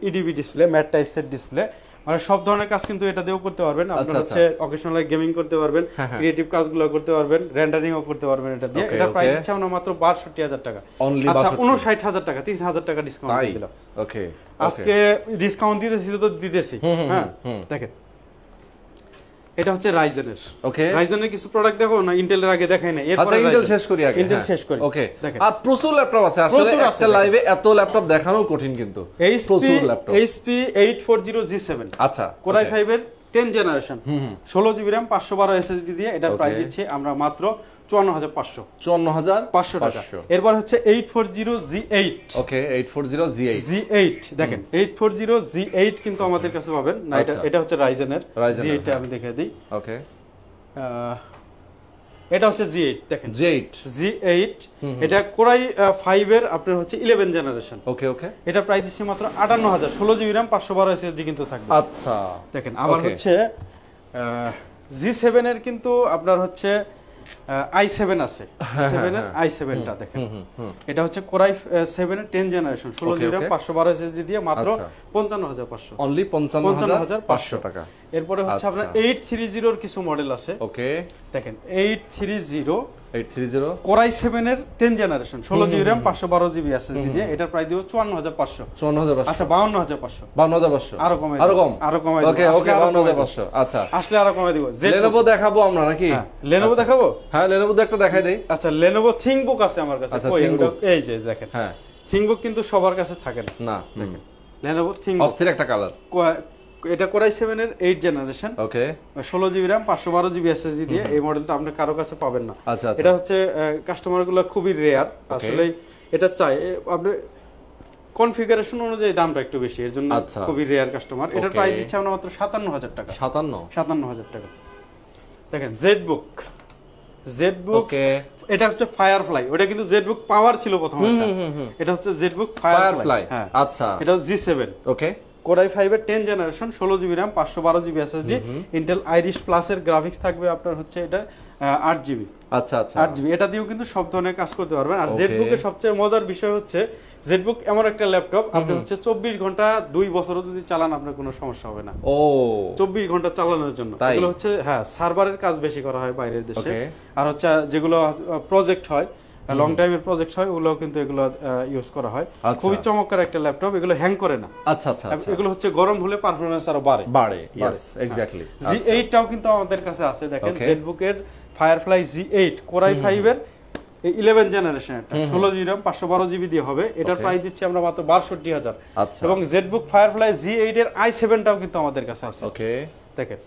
Speaker 2: EDB ডিসপ্লে, ম্যাট টাইপসের ডিসপ্লে, মানে সব ধরনের কাজ কিন্তু এটা দিয়েও করতে পারবেন। আপনি হচ্ছে অকেশনাল গেমিং করতে পারবেন, ক্রিয়েটিভ কাজগুলো করতে পারবেন, রেন্ডারিংও করতে পারবেন এটা দিয়ে। এটা প্রাইস হচ্ছে আমরা মাত্র 62,000 টাকা। আচ্ছা 59,000 টাকা, 30,000 টাকা ডিসকাউন্ট দিলাম।
Speaker 1: ওকে,
Speaker 2: আজকে ডিসকাউন্ট দিতেছি তো দিতেছি। হ্যাঁ দেখেন এটা হচ্ছে রাইজেনের।
Speaker 1: ওকে,
Speaker 2: রাইজেনের কিছু প্রোডাক্ট দেখো না, ইন্টেলের আগে দেখাই না,
Speaker 1: এরপর ইন্টেল শেষ করি আগে।
Speaker 2: ইন্টেল শেষ করি।
Speaker 1: ওকে, আর প্রচুর ল্যাপটপ আছে আসলে, একটা লাইভে এত ল্যাপটপ দেখানো কঠিন কিন্তু। প্রচুর ল্যাপটপ।
Speaker 2: HP 840G7,
Speaker 1: আচ্ছা
Speaker 2: Core i5 এর 10 জেনারেশন, 16GB RAM, 512 SSD দিয়ে এটার প্রাইস দিচ্ছে আমরা মাত্র 54,500।
Speaker 1: 54,500
Speaker 2: টাকা। এরপর হচ্ছে 840G8।
Speaker 1: ওকে, 840G8।
Speaker 2: G8 দেখেন 840G8 কিন্তু আমাদের কাছে পাবেন না। এটা হচ্ছে রাইজেনের G8 টা আমি দেখিয়ে দিই।
Speaker 1: ওকে,
Speaker 2: এটা হচ্ছে G8 দেখেন, G8 এটা Core i5 এর আপনার হচ্ছে 11 জেনারেশন।
Speaker 1: ওকে ওকে,
Speaker 2: এটা প্রাইস দিচ্ছে মাত্র 58,000, 16GB RAM, 512 SSD কিন্তু থাকবে।
Speaker 1: আচ্ছা
Speaker 2: দেখেন আমার হচ্ছে G7 এর কিন্তু আপনার হচ্ছে i7 আছে, G7 এর i7 টা দেখেন, এটা হচ্ছে Core i7 এর 10 জেনারেশন, 16GB RAM, 512 SSD দিয়ে মাত্র 55,500।
Speaker 1: অনলি 55,500 টাকা।
Speaker 2: এরপরে হচ্ছে আপনার 830 এর কিছু মডেল আছে।
Speaker 1: ওকে,
Speaker 2: দেখেন 830
Speaker 1: Core
Speaker 2: i7 এর 10 generation, 16GB RAM, 512GB SSD দিয়ে এটার প্রাইস দিব 54,500।
Speaker 1: 54,500,
Speaker 2: আচ্ছা 52,500।
Speaker 1: 52,500
Speaker 2: আরো কমাই,
Speaker 1: আরো কম। ওকে ওকে, 52,500। আচ্ছা,
Speaker 2: আসলে আরো কমাই দিব।
Speaker 1: Lenovo দেখাবো আমরা নাকি?
Speaker 2: Lenovo দেখাবো?
Speaker 1: হ্যাঁ, Lenovo একটা দেখাই দেই।
Speaker 2: আচ্ছা Lenovo ThinkBook আছে আমার কাছে। এই যে দেখেন, হ্যাঁ ThinkBook কিন্তু সবার কাছে থাকে না। দেখেন Lenovo ThinkBook,
Speaker 1: অস্থির একটা কালার।
Speaker 2: এটা Core i7 এর 8 জেনারেশন।
Speaker 1: ওকে,
Speaker 2: 16GB RAM, 512GB SSD দিয়ে এই মডেলটা আপনি কারো কাছে পাবেন না।
Speaker 1: আচ্ছা,
Speaker 2: এটা হচ্ছে কাস্টমার গুলো খুবই রেয়ার আসলে, এটা চাই আপনি কনফিগারেশন অনুযায়ী দামটা একটু বেশি, এর জন্য খুবই রেয়ার কাস্টমার। এটার প্রাইস দিচ্ছে আমরা মাত্র 57,000 টাকা। 57,000 টাকা। দেখেন ZBook, ওকে এটা হচ্ছে Firefly, ওটা কিন্তু ZBook পাওয়ার ছিল প্রথমে, এটা হচ্ছে ZBook Firefly। হ্যাঁ আচ্ছা, এটা G7। ওকে, Core i5 এর 10 generation, 16GB RAM, 512GB SSD, Intel Iris Plus এর গ্রাফিক্স থাকবে আপনার হচ্ছে এটা 8GB।
Speaker 1: আচ্ছা আচ্ছা,
Speaker 2: 8GB এটা দিয়েও কিন্তু সব ধরনের কাজ করতে পারবেন। আর ZBook এর সবচেয়ে মজার বিষয় হচ্ছে ZBook এমন একটা ল্যাপটপ আপনি হচ্ছে 24 ঘন্টা 2 বছরও যদি চালান আপনার কোনো সমস্যা হবে না। 24 ঘন্টা চালানোর জন্য এগুলো হচ্ছে সার্ভারের কাজ বেশি করা হয় বাইরের দেশে। আর হচ্ছে যেগুলো প্রজেক্ট হয়, লং টাইমের প্রজেক্ট হয়, ওগুলো কিন্তু এগুলো ইউজ করা হয়। খুবই চমৎকার একটা ল্যাপটপ, এগুলো হ্যাং করে না। আচ্ছা আচ্ছা, এগুলো হচ্ছে গরম হলে পারফরম্যান্স আরো বাড়ে। Yes exactly. G8 টাও কিন্তু আমাদের কাছে আছে। দেখেন ZBook এর Firefly G8 Core i5 এর 11 জেনারেশন, এটা 16GB RAM, 512GB দিয়ে হবে। এটার প্রাইস দিচ্ছি আমরা মাত্র 62,000। এবং ZBook Firefly G8 এর i7 টাও কিন্তু আমাদের কাছে আছে। ওকে, দেখেন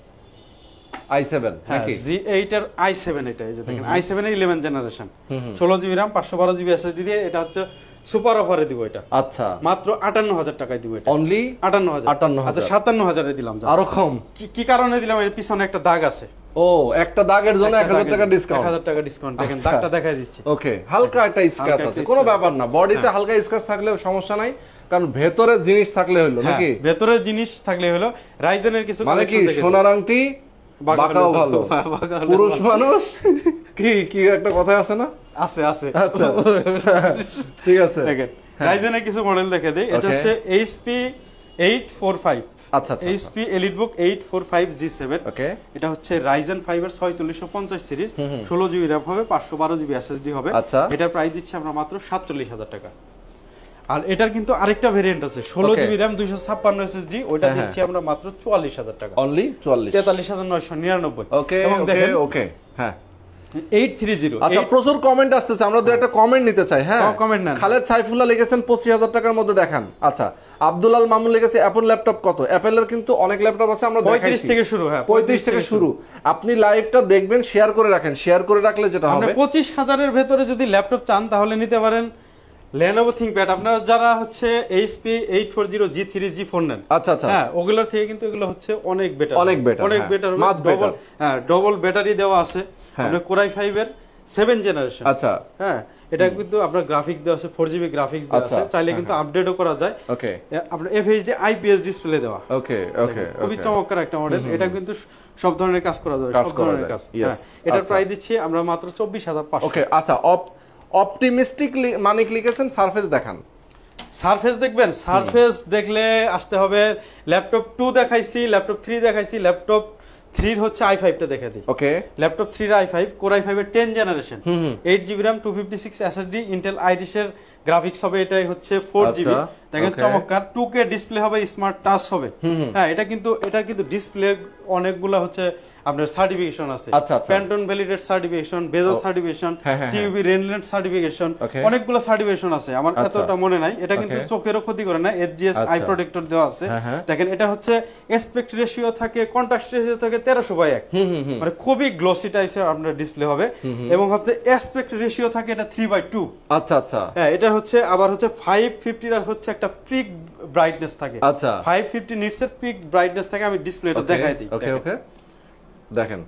Speaker 2: i7 নাকি G8 এর i7, এটা এই যে দেখেন i7 এর 11 generation, 16GB RAM, 512GB SSD দিয়ে এটা হচ্ছে সুপার অফারে দিব এটা। আচ্ছা, মাত্র 58,000 টাকায় দিব এটা। অনলি 58,000। আচ্ছা 57,000 এ দিলাম। আরো কম কি কারণে দিলাম? এর পিছনে একটা দাগ আছে। একটা দাগের জন্য 1000 টাকা ডিসকাউন্ট। 1000 টাকা ডিসকাউন্ট, দেখেন দাগটা দেখাই দিচ্ছি। ওকে, হালকা একটা স্ক্র্যাচ আছে, কোনো ব্যাপার না। বডিতে হালকা স্ক্র্যাচ থাকলে সমস্যা নাই, কারণ ভেতরের জিনিস থাকলে হলো নাকি? ভেতরের জিনিস থাকলে হলো। রাইজেনের কিছু মানে কি সোনার আংটি বাঁকাও ভালো, পুরুষ মানুষ কি একটা কথা আছে না? আছে। আচ্ছা ঠিক আছে, দেখেন রাইজেনের কিছু মডেল দেখে দেই। এটা হচ্ছে HP 845। আচ্ছা, HP EliteBook 845 G7। ওকে, এটা হচ্ছে Ryzen 5 এর 4650 সিরিজ, 16GB RAM হবে, 512GB SSD হবে। আচ্ছা, এটার প্রাইস দিচ্ছি আমরা মাত্র 47,000 টাকা। আর এটার কিন্তু আরেকটা ভেরিয়েন্ট আছে, 16GB RAM, 256 SSD, ওটা দিচ্ছি আমরা মাত্র 44,000 টাকা। অনলি 43,999। ওকে ওকে, হ্যাঁ 830। আচ্ছা, প্রচুর কমেন্ট আসতেছে, আমরা একটা কমেন্ট নিতে চাই। হ্যাঁ, কমেন্ট না। খালেদ সাইফুল্লাহ লিখেছেন 25,000 টাকার মধ্যে দেখান। আচ্ছা, আব্দুল আল মামুন লিখেছে অ্যাপল ল্যাপটপ কত? অ্যাপলের কিন্তু অনেক ল্যাপটপ আছে, আমরা 35 থেকে শুরু। হ্যাঁ, 35 থেকে শুরু। আপনি লাইভটা দেখবেন, শেয়ার করে রাখেন, শেয়ার করে রাখলে যেটা হবে 25,000 এর ভেতরে যদি ল্যাপটপ চান তাহলে নিতে পারেন Lenovo ThinkPad আপনারা যারা হচ্ছে HP 840 G3 G4 নেন,
Speaker 1: আচ্ছা হ্যাঁ,
Speaker 2: ওগুলোর থেকে কিন্তু এগুলো হচ্ছে অনেক বেটার,
Speaker 1: অনেক বেটার,
Speaker 2: ডবল ব্যাটারি দেওয়া আছে। আপনার Core i5 এর 7 জেনারেশন।
Speaker 1: আচ্ছা
Speaker 2: হ্যাঁ, এটা কিন্তু আপনার গ্রাফিক্স দেওয়া আছে, 4GB গ্রাফিক্স দেওয়া আছে, চাইলে কিন্তু আপডেটও করা যায়।
Speaker 1: ওকে,
Speaker 2: আপনার FHD IPS ডিসপ্লে দেওয়া।
Speaker 1: ওকে,
Speaker 2: খুবই চমৎকার একটা মডেল। এটা কিন্তু সব ধরনের কাজ করা যাবে, সব ধরনের কাজ। এটার প্রাইস দিচ্ছি আমরা মাত্র 24,500।
Speaker 1: ওকে, আচ্ছা অপটিমিস্টিকলি মানিক লিখেছেন, সারফেস দেখান।
Speaker 2: সারফেস দেখবেন, সারফেস দেখলে আসতে হবে ল্যাপটপ 2 দেখাইছি, ল্যাপটপ 3 দেখাইছি, ল্যাপটপ 3 হচ্ছে i5 টা দেখা দিই।
Speaker 1: ওকে,
Speaker 2: ল্যাপটপ 3 এর i5 Core i5 এর 10 generation, 8GB RAM 256 SSD, Intel Iris এর গ্রাফিক্স হবে, এটাই হচ্ছে 4GB। দেখেন চমৎকার, 2K ডিসপ্লে হবে, স্মার্ট টাচ হবে। হ্যাঁ, এটা কিন্তু ডিসপ্লে অনেকগুলা হচ্ছে আপনার সার্টিফিকেশন আছে, প্যান্টন ভ্যালিডেট সার্টিফিকেশন, বেজেল সার্টিফিকেশন, টিউবি রেনল্যান্ড সার্টিফিকেশন, অনেকগুলো সার্টিফিকেশন আছে। আমার এতটা মনে নাই। এটা কিন্তু চোখেরও ক্ষতি করে না, HGS আই প্রোটেক্টর দেওয়া আছে। দেখেন এটা হচ্ছে অ্যাসপেক্ট রেশিও থাকে, কন্ট্রাস্ট রেশিও থাকে 1300/1, মানে খুবই গ্লসি টাইপের আপনার ডিসপ্লে হবে। এবং হচ্ছে অ্যাসপেক্ট রেশিও থাকে এটা 3/2।
Speaker 1: আচ্ছা
Speaker 2: হ্যাঁ, এটা হচ্ছে আবার হচ্ছে 550 এর হচ্ছে একটা পিক ব্রাইটনেস থাকে। 550 নিটস এর পিক ব্রাইটনেস থাকে। আমি ডিসপ্লেটা দেখাই দিই।
Speaker 1: ওকে, দেখেন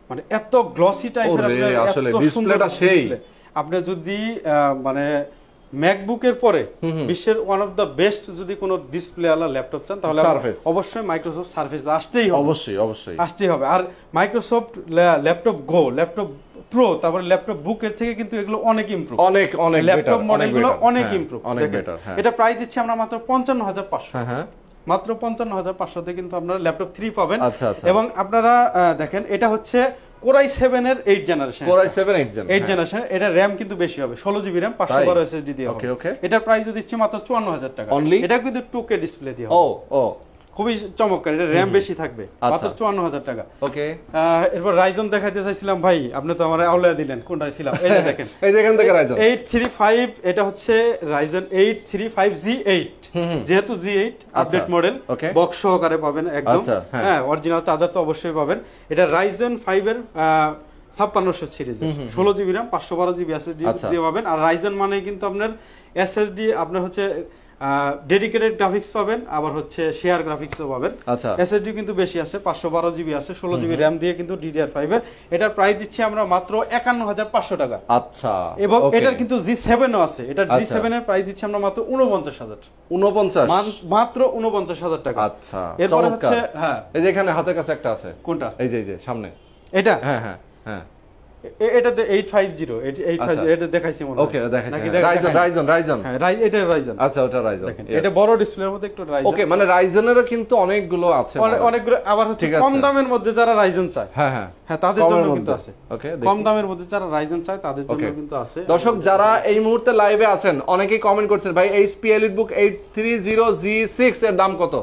Speaker 2: মানে এত গ্লসি টাইপের আপনার,
Speaker 1: আসলে
Speaker 2: এত
Speaker 1: ডিসপ্লেটা সেই।
Speaker 2: আপনি যদি মানে ম্যাকবুকের পরে বিশ্বের ওয়ান অফ দ্য বেস্ট যদি কোনো ডিসপ্লে ওয়ালা ল্যাপটপ চান, তাহলে অবশ্যই মাইক্রোসফট সারফেস আসতেই হবে, অবশ্যই আসতেই হবে। আর মাইক্রোসফট ল্যাপটপ গো, ল্যাপটপ প্রো, তারপরে ল্যাপটপ বুকের থেকে কিন্তু এগুলো অনেক ইমপ্রুভ, অনেক ল্যাপটপ মডেলগুলো অনেক ইমপ্রুভ, অনেক বেটার। এটা প্রাইস দিচ্ছি আমরা মাত্র 55,500। মাত্র 55,500 কিন্তু আপনারা ল্যাপটপ 3 পাবেন। এবং আপনারা দেখেন এটা হচ্ছে Core i7 এর 8 জেনারেশন, Core i7 8 জেনারেশন। এটা RAM কিন্তু বেশি হবে, 16GB RAM 512 SSD দিয়ে হবে। এটা প্রাইস দিচ্ছি মাত্র 54,000 টাকা। এটা কিন্তু 2K ডিসপ্লে দিয়ে হবে। খুবই চমৎকার, এটা RAM বেশি থাকবে, মাত্র 54,000 টাকা।
Speaker 1: ওকে,
Speaker 2: এরপর রাইজন দেখাইতে চাইছিলাম ভাই, আপনি তো আমারে আউলা দিলেন, কোনটা ছিলাম? এই যে দেখেন,
Speaker 1: এই যে এখান থেকে রাইজন
Speaker 2: 835, এটা হচ্ছে রাইজন 835G8, যেহেতু G8 আপডেট মডেল, বক্স সহকারে পাবেন একদম। হ্যাঁ, অরিজিনাল চার্জার তো অবশ্যই পাবেন। এটা রাইজন 5 এর 5600 সিরিজের 16GB RAM 512GB SSD দিয়ে পাবেন। আর রাইজন মানে কিন্তু আপনার SSD আপনার হচ্ছে ডেডিকেটেড গ্রাফিক্স পাবেন, আবার হচ্ছে শেয়ার গ্রাফিক্সও পাবেন। SSD কিন্তু বেশি আছে, 512GB আছে, 16GB RAM দিয়ে কিন্তু DDR5 এর। এটার প্রাইস দিচ্ছি আমরা মাত্র 51,500 টাকা।
Speaker 1: আচ্ছা,
Speaker 2: এবং এটার কিন্তু G7 ও আছে। এটার G7 এর প্রাইস দিচ্ছি আমরা মাত্র 49,000, মাত্র 49,000 টাকা।
Speaker 1: আচ্ছা,
Speaker 2: এরপর হচ্ছে হ্যাঁ,
Speaker 1: এই যে এখানে হাতের কাছে একটা আছে, কোনটা? এই যে সামনে এটা। হ্যাঁ,
Speaker 2: এটাতে 850 এটা দেখাইছি মনে হয়।
Speaker 1: ওকে, দেখাইছি রাইজন।
Speaker 2: হ্যাঁ, এটা রাইজন।
Speaker 1: আচ্ছা, ওটা রাইজন।
Speaker 2: এটা বড় ডিসপ্লের মধ্যে একটু রাইজন।
Speaker 1: ওকে, মানে রাইজনেরও কিন্তু অনেকগুলো আছে,
Speaker 2: অনেকগুলো। আবার হচ্ছে কম দামের মধ্যে যারা রাইজন চায়, হ্যাঁ তাদের জন্য কিন্তু আছে। ওকে, কম দামের মধ্যে যারা রাইজন চায় তাদের জন্য কিন্তু আছে।
Speaker 1: দর্শক যারা এই মুহূর্তে লাইভে আছেন, অনেকেই কমেন্ট করছেন, ভাই HP EliteBook 830G6 এর দাম কত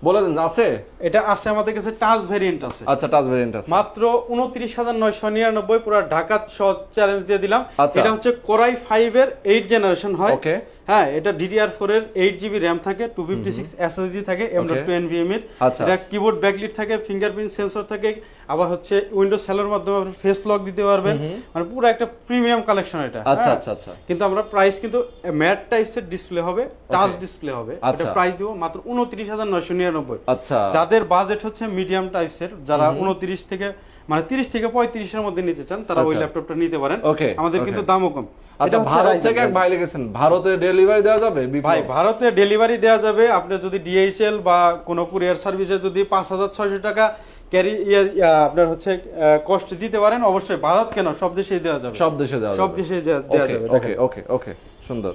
Speaker 1: বলে দেন। আছে?
Speaker 2: এটা আছে আমাদের কাছে, টাচ ভেরিয়েন্ট আছে।
Speaker 1: আচ্ছা, টাচ ভেরিয়েন্ট আছে,
Speaker 2: মাত্র 29,999, পুরো ঢাকা শহর চ্যালেঞ্জ দিয়ে দিলাম। এটা হচ্ছে Core i5 এর 8 জেনারেশন হয়।
Speaker 1: ওকে,
Speaker 2: হ্যাঁ, এটা DDR4 এর 8GB RAM থাকে, 256 SSD থাকে, M.2 NVMe এর। এটা কিবোর্ড ব্যাকলিট থাকে, ফিঙ্গারপ্রিন্ট সেন্সর থাকে, আবার হচ্ছে উইন্ডোজ হেলোর মাধ্যমে আপনি ফেস লক দিতে পারবেন। মানে পুরো একটা প্রিমিয়াম কালেকশন এটা। আচ্ছা। কিন্তু আমরা প্রাইস কিন্তু ম্যাট টাইপস এর ডিসপ্লে হবে, টাচ ডিসপ্লে হবে। এটা প্রাইস দিব মাত্র 29,999।
Speaker 1: আচ্ছা,
Speaker 2: যাদের বাজেট হচ্ছে মিডিয়াম টাইপস এর, যারা 29 থেকে মানে 30 থেকে 35 এর মধ্যে নিতে চান, তারা ওই ল্যাপটপটা নিতে পারেন। আমাদের কিন্তু দামও কম।
Speaker 1: আচ্ছা, ভারত থেকে এক ভাই লিখেছেন, ভারতে ডেলিভারি দেওয়া যাবে?
Speaker 2: ভাই, ভারতে ডেলিভারি দেওয়া যাবে। আপনি যদি DHL বা কোনো কুরিয়ার সার্ভিসে যদি 5,600 টাকা ক্যারি আপনার হচ্ছে কষ্ট দিতে পারেন, অবশ্যই ভারত কেন, সব দেশেই দেওয়া যাবে, সব দেশে দেওয়া যাবে।
Speaker 1: ওকে, সুন্দর।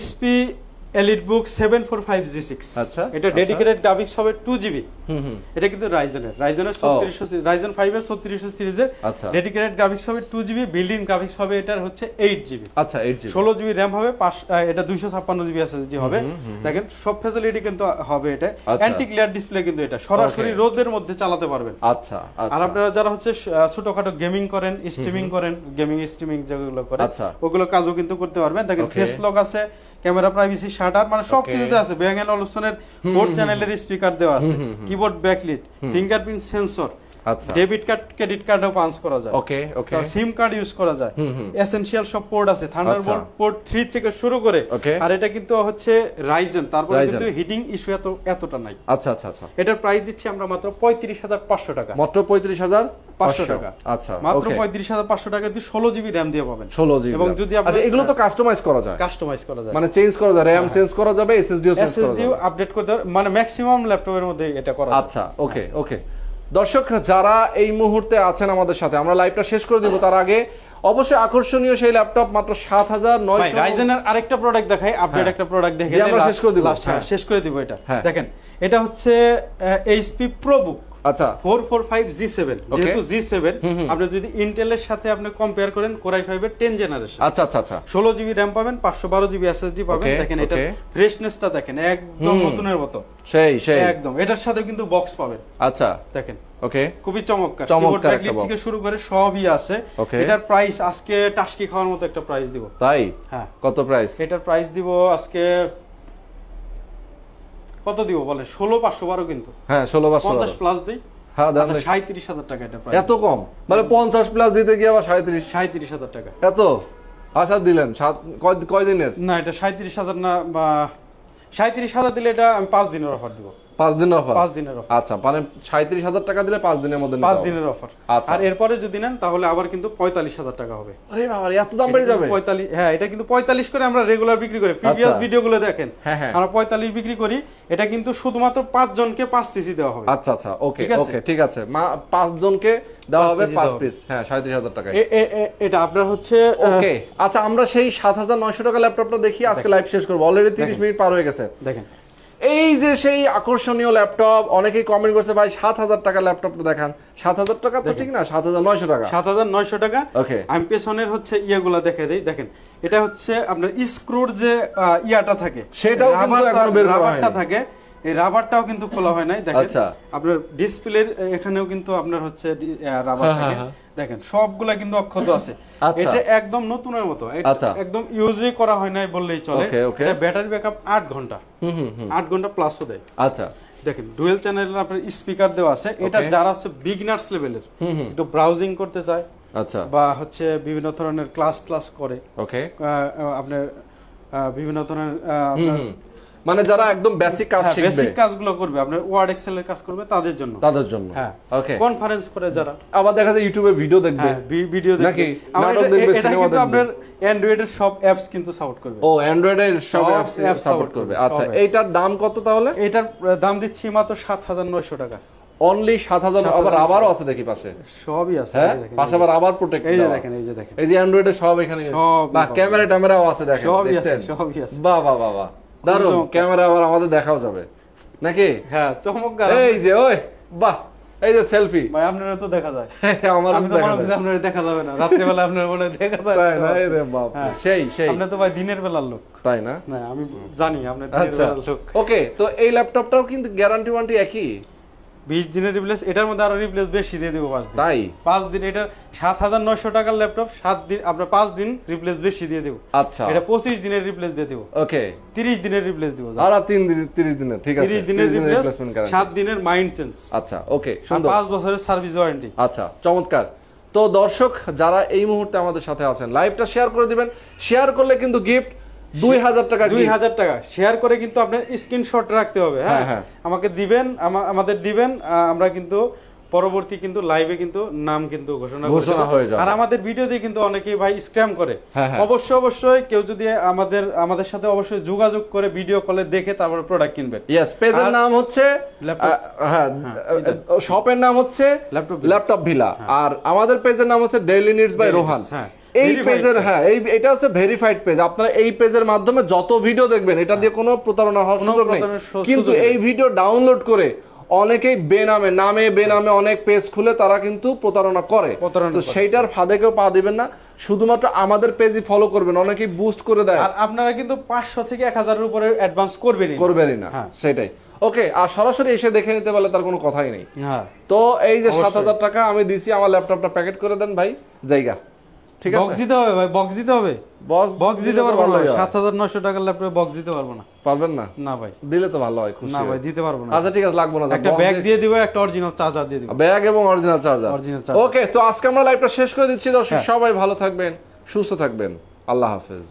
Speaker 2: HP EliteBook 745G6,
Speaker 1: আচ্ছা,
Speaker 2: এটা ডেডিকেটেড গ্রাফিক্স হবে 2GB। এটা কিন্তু রাইজেনের 3600 রাইজন 5 এর 3600 সিরিজের ডেডিকেটেড গ্রাফিক্স হবে 2GB, বিল্ট-ইন গ্রাফিক্স হবে এটার হচ্ছে 8GB।
Speaker 1: আচ্ছা, 8GB,
Speaker 2: 16GB RAM হবে, এটা 256GB SSD হবে। দেখেন সব ফ্যাসিলিটি কিন্তু হবে। এটা অ্যান্টি গ্লেয়ার ডিসপ্লে, কিন্তু এটা সরাসরি রোদের মধ্যে চালাতে পারবেন।
Speaker 1: আচ্ছা,
Speaker 2: আর আপনারা যারা হচ্ছে ছোটখাটো গেমিং করেন, স্ট্রিমিং করেন, গেমিং স্ট্রিমিং যেগুলো করেন, ওগুলো কাজও কিন্তু করতে পারবেন। দেখেন ফেস লক আছে, ক্যামেরা প্রাইভেসির শাটার, মানে সবকিছুতে আছে। ব্যাং এন্ড অলুপসনের 4 চ্যানেলের স্পিকার দেওয়া আছে, কিবোর্ড ব্যাকলিট, ফিঙ্গারপ্রিন্ট সেন্সর,
Speaker 1: আচ্ছা
Speaker 2: ডেবিট কার্ড ক্রেডিট কার্ডও পাঞ্চ করা যায়,
Speaker 1: ওকে ওকে
Speaker 2: সিম কার্ড ইউজ করা যায়, এসেনশিয়াল সব পোর্ট আছে, থান্ডারবোল্ট পোর্ট 3 থেকে শুরু করে। আর এটা কিন্তু হচ্ছে রাইজেন, তারপরে কিন্তু হিটিং ইস্যু এতটা নাই।
Speaker 1: আচ্ছা আচ্ছা আচ্ছা,
Speaker 2: এটার প্রাইস দিচ্ছি আমরা মাত্র 35,500 টাকা।
Speaker 1: মাত্র 35,500
Speaker 2: টাকা।
Speaker 1: আচ্ছা,
Speaker 2: মাত্র 35,500 টাকা দিয়ে 16 জিবি RAM দিয়ে পাবেন।
Speaker 1: 16 জিবি,
Speaker 2: এবং যদি আপনি
Speaker 1: আচ্ছা এগুলো তো কাস্টমাইজ করা যায়, মানে চেঞ্জ করা যায়, RAM চেঞ্জ করা যাবে, SSD চেঞ্জ করা যাবে,
Speaker 2: আপডেট করতে, মানে ম্যাক্সিমাম ল্যাপটপের মধ্যে এটা করা যায়।
Speaker 1: আচ্ছা ওকে ওকে। দর্শক যারা এই মুহূর্তে আছেন আমাদের সাথে, আমরা লাইভটা শেষ করে দিব, তার আগে অবশ্যই আকর্ষণীয় সেই ল্যাপটপ মাত্র 7,900।
Speaker 2: রাইজেনের আরেকটা প্রোডাক্ট দেখাই, আপডেট একটা প্রোডাক্ট দেখে
Speaker 1: আমরা শেষ করে দিব।
Speaker 2: শেষ করে দিব এটা। দেখেন এটা হচ্ছে HP ProBook,
Speaker 1: আচ্ছা
Speaker 2: 445G7, যেহেতু G7 আপনি যদি ইন্টেলের সাথে আপনি কম্পেয়ার করেন Core i5 এর 10 জেনারেশন।
Speaker 1: আচ্ছা আচ্ছা আচ্ছা,
Speaker 2: 16 জিবি RAM পাবেন, 512 জিবি SSD পাবেন। দেখেন এটা ফ্রেশনেসটা দেখেন, একদম নতুনের মতো,
Speaker 1: সেই সেই
Speaker 2: একদম। এটার সাথে কিন্তু বক্স পাবেন।
Speaker 1: আচ্ছা
Speaker 2: দেখেন
Speaker 1: ওকে,
Speaker 2: খুবই চমৎকার,
Speaker 1: চমৎকার একটা
Speaker 2: কিবোর্ড থেকে শুরু করে সবই আছে। এটার প্রাইস আজকে টাস্কি খাওয়ার মতো একটা প্রাইস দিব।
Speaker 1: তাই?
Speaker 2: হ্যাঁ।
Speaker 1: কত প্রাইস?
Speaker 2: এটার প্রাইস দিব আজকে কত দিব বলে, 16,512 কিন্তু।
Speaker 1: হ্যাঁ 16,500
Speaker 2: 50 প্লাস দেই।
Speaker 1: হ্যাঁ দাম
Speaker 2: 37,000 টাকা এটা প্রাইস।
Speaker 1: এত কম? মানে 50 প্লাস দিতে গিয়ে আবার
Speaker 2: 37,000 টাকা।
Speaker 1: এত আচ্ছা দিলেন কয় দিনের?
Speaker 2: না এটা 37,000 না, বা 37,000 দিলে এটা আমি 5 দিনের অফার দিব।
Speaker 1: 5 দিনের অফার?
Speaker 2: 5 দিনের অফার।
Speaker 1: আচ্ছা মানে 37,000 টাকা দিলে 5 দিনের মধ্যে
Speaker 2: 5 দিনের অফার।
Speaker 1: আচ্ছা,
Speaker 2: আর এরপরে যদি নেন তাহলে আবার কিন্তু 45,000 টাকা হবে।
Speaker 1: আরে বাবা এত দাম বেড়ে যাবে?
Speaker 2: 45, হ্যাঁ এটা কিন্তু 45 করে আমরা রেগুলার বিক্রি করি। প্রিভিয়াস ভিডিওগুলো দেখেন, আমরা 45 বিক্রি করি। এটা কিন্তু শুধুমাত্র 5 জনকে 5 পিসই দেওয়া হবে।
Speaker 1: আচ্ছা আচ্ছা ওকে ওকে ঠিক আছে, 5 জনকে দেওয়া হবে 5 পিস। হ্যাঁ 37,000 টাকা
Speaker 2: এটা আপনার হচ্ছে
Speaker 1: ওকে। আচ্ছা আমরা সেই 7,900 টাকা ল্যাপটপটা দেখি, আজকে লাইভ শেষ করব, অলরেডি 30 মিনিট পার হয়ে গেছে।
Speaker 2: দেখেন
Speaker 1: এই যে সেই আকর্ষণীয় ল্যাপটপ, অনেকেই কমেন্ট করছে ভাই 7,000 টাকা ল্যাপটপটা দেখান। 7,000 টাকা তো ঠিক না, 7,900 টাকা।
Speaker 2: 7,900 টাকা।
Speaker 1: ওকে
Speaker 2: আমি পেছনের হচ্ছে ইয়েগুলা দেখে দেই। দেখেন এটা হচ্ছে আপনার স্ক্রুর যে ইয়াটা থাকে,
Speaker 1: সেটাও কিন্তু এখনো বের করা হয়নি।
Speaker 2: রাবারটা থাকে, এই রাবারটাও কিন্তু খোলা হয় নাই। দেখেন আপনার ডিসপ্লের এখানেও কিন্তু আপনার হচ্ছে রাবার থাকে। দেখেন সবগুলা কিন্তু অক্ষত আছে। এটা একদম নতুনের মতো, একদম ইউজই করা হয় নাই বললেই চলে। এটা ব্যাটারি ব্যাকআপ 8 ঘন্টা, 8 ঘন্টা প্লাসও দেয়।
Speaker 1: আচ্ছা
Speaker 2: দেখেন ডুয়েল চ্যানেলের আপনার স্পিকার দেওয়া আছে। এটা যারা আছে বিগিনার্স লেভেলের, একটু ব্রাউজিং করতে চায়, আচ্ছা, বা হচ্ছে বিভিন্ন ধরনের ক্লাস করে, ওকে আপনার বিভিন্ন ধরনের
Speaker 1: মানে যারা একদম বেসিক কাজ শিখবে,
Speaker 2: বেসিক কাজগুলো করবে, আপনার ওয়ার্ড এক্সেল এর কাজ করবে, তাদের জন্য
Speaker 1: হ্যাঁ ওকে।
Speaker 2: কনফারেন্স করে যারা,
Speaker 1: আবার দেখা যায় ইউটিউবে ভিডিও দেখবে,
Speaker 2: ভিডিও দেখবে নাকি নাটক দেখবে, সিনেমা দেখবে। আপনার অ্যান্ড্রয়েড এর সব অ্যাপস কিন্তু সাপোর্ট করবে।
Speaker 1: ও অ্যান্ড্রয়েড এর সব অ্যাপস সাপোর্ট করবে। আচ্ছা এইটার দাম কত তাহলে?
Speaker 2: এটার দাম দিচ্ছি মাত্র 7,900 টাকা।
Speaker 1: অনলি 7,000। আবার রাবারও আছে দেখি পাশে,
Speaker 2: সবই আছে।
Speaker 1: হ্যাঁ পাশে আবার রাবার প্রোটেক্ট।
Speaker 2: এই যে দেখেন, এই যে দেখেন,
Speaker 1: এই যে অ্যান্ড্রয়েড এর সব এখানে, বা ক্যামেরাও আছে দেখেন,
Speaker 2: সবই আছে, সবই আছে।
Speaker 1: বাহ বাহ বাহ বাহ, দারুণ। ক্যামেরা আবার আমাদের দেখাও যাবে নাকি?
Speaker 2: হ্যাঁ চমৎকার।
Speaker 1: এই যে ওই বাহ, এই যে সেলফি
Speaker 2: ভাই আপনারা তো দেখা যায়,
Speaker 1: আমার
Speaker 2: আমি তো মনে হচ্ছে আপনারা দেখা যাবে না, রাত্রি বেলা আপনারা মনে দেখা যায়।
Speaker 1: তাই না? এই রে বাপ, সেই সেই।
Speaker 2: আপনি তো ভাই দিনের বেলার লোক,
Speaker 1: তাই না?
Speaker 2: না আমি জানি আপনি দিনের বেলার লোক।
Speaker 1: ওকে, তো এই ল্যাপটপটাও কিন্তু গ্যারান্টি ওয়ারেন্টি একই,
Speaker 2: 20 দিনের রিপ্লেস। এটার মধ্যে আরো রিপ্লেস বেশি দিয়ে দেব 5 দিন।
Speaker 1: তাই
Speaker 2: 5 দিন। এটা 7,900 টাকার ল্যাপটপ, 7 দিন আপনার 5 দিন রিপ্লেস বেশি দিয়ে দেব।
Speaker 1: আচ্ছা
Speaker 2: এটা 25 দিনের রিপ্লেস দিয়ে দেব।
Speaker 1: ওকে
Speaker 2: 30 দিনের রিপ্লেস দেব।
Speaker 1: আর 30 দিনের, ঠিক আছে
Speaker 2: 30 দিনের রিপ্লেস, 7 দিনের মাইন্ড চেঞ্জ।
Speaker 1: আচ্ছা ওকে সুন্দর।
Speaker 2: 5 বছরের সার্ভিস ওয়ারেন্টি।
Speaker 1: আচ্ছা চমৎকার। তো দর্শক যারা এই মুহূর্তে আমাদের সাথে আছেন, লাইভটা শেয়ার করে দিবেন। শেয়ার করলে কিন্তু গিফট 2,000 টাকা।
Speaker 2: 2,000 টাকা শেয়ার করে কিন্তু আপনার স্ক্রিনশট রাখতে হবে। হ্যাঁ আমাকে দিবেন, আমাদের দিবেন। আমরা কিন্তু পরবর্তী কিন্তু লাইভে কিন্তু নাম কিন্তু ঘোষণা হয়ে যাবে। আর আমাদের ভিডিওতে কিন্তু অনেকেই ভাই স্ক্যাম করে। অবশ্যই কেউ যদি আমাদের সাথে অবশ্যই যোগাযোগ করে ভিডিও কলে দেখে তারপরে প্রোডাক্ট কিনবেন।
Speaker 1: यस, পেজের নাম হচ্ছে হ্যাঁ, শপের নাম হচ্ছে ল্যাপটপ ভিলা, আর আমাদের পেজের নাম হচ্ছে ডেইলি নিডস বাই রোহান। এই পেজের এটা হচ্ছে ভেরিফাইড পেজ। আপনারা এই পেজের মাধ্যমে যত ভিডিও দেখবেন, এটা দিয়ে কোনো প্রতারণা হওয়ার সুযোগ নেই। কিন্তু এই ভিডিও ডাউনলোড করে অনেকেই বেনামে অনেক পেজ খুলে তারা কিন্তু প্রতারণা করে। তো সেইটার ফাঁদে কেউ পা দিবেন না, শুধুমাত্র আমাদের পেজই ফলো করবেন। অনেকেই বুস্ট করে দেয়,
Speaker 2: আর আপনারা কিন্তু 500 থেকে 1000 এর উপরে অ্যাডভান্স করবেনই না।
Speaker 1: সেটাই ওকে। আর সরাসরি এসে দেখে নিতে পারলে তার কোনো কথাই নেই। তো এই যে 7,000 টাকা আমি দিছি, আমার ল্যাপটপটা প্যাকেট করে দেন ভাই, জায়গা ঠিক আছে,
Speaker 2: বক্স দিতে হবে ভাই, বক্স দিতে হবে। বক্স দিতে পারবো না, 7900 টাকার ল্যাপটপে বক্স দিতে পারবো না।
Speaker 1: পারবেন না?
Speaker 2: না ভাই,
Speaker 1: দিলে তো ভালো হয়, খুশি
Speaker 2: না
Speaker 1: হই।
Speaker 2: ভাই দিতে পারবো না।
Speaker 1: আচ্ছা ঠিক আছে, লাগবো না।
Speaker 2: একটা ব্যাগ দিয়ে দিব, একটা অরিজিনাল চার্জার দিয়ে দিব।
Speaker 1: ব্যাগ এবং অরিজিনাল চার্জার। ওকে, তো আজকে আমরা লাইভটা শেষ করে দিচ্ছি দর্শক। সবাই ভালো থাকবেন, সুস্থ থাকবেন, আল্লাহ হাফেজ।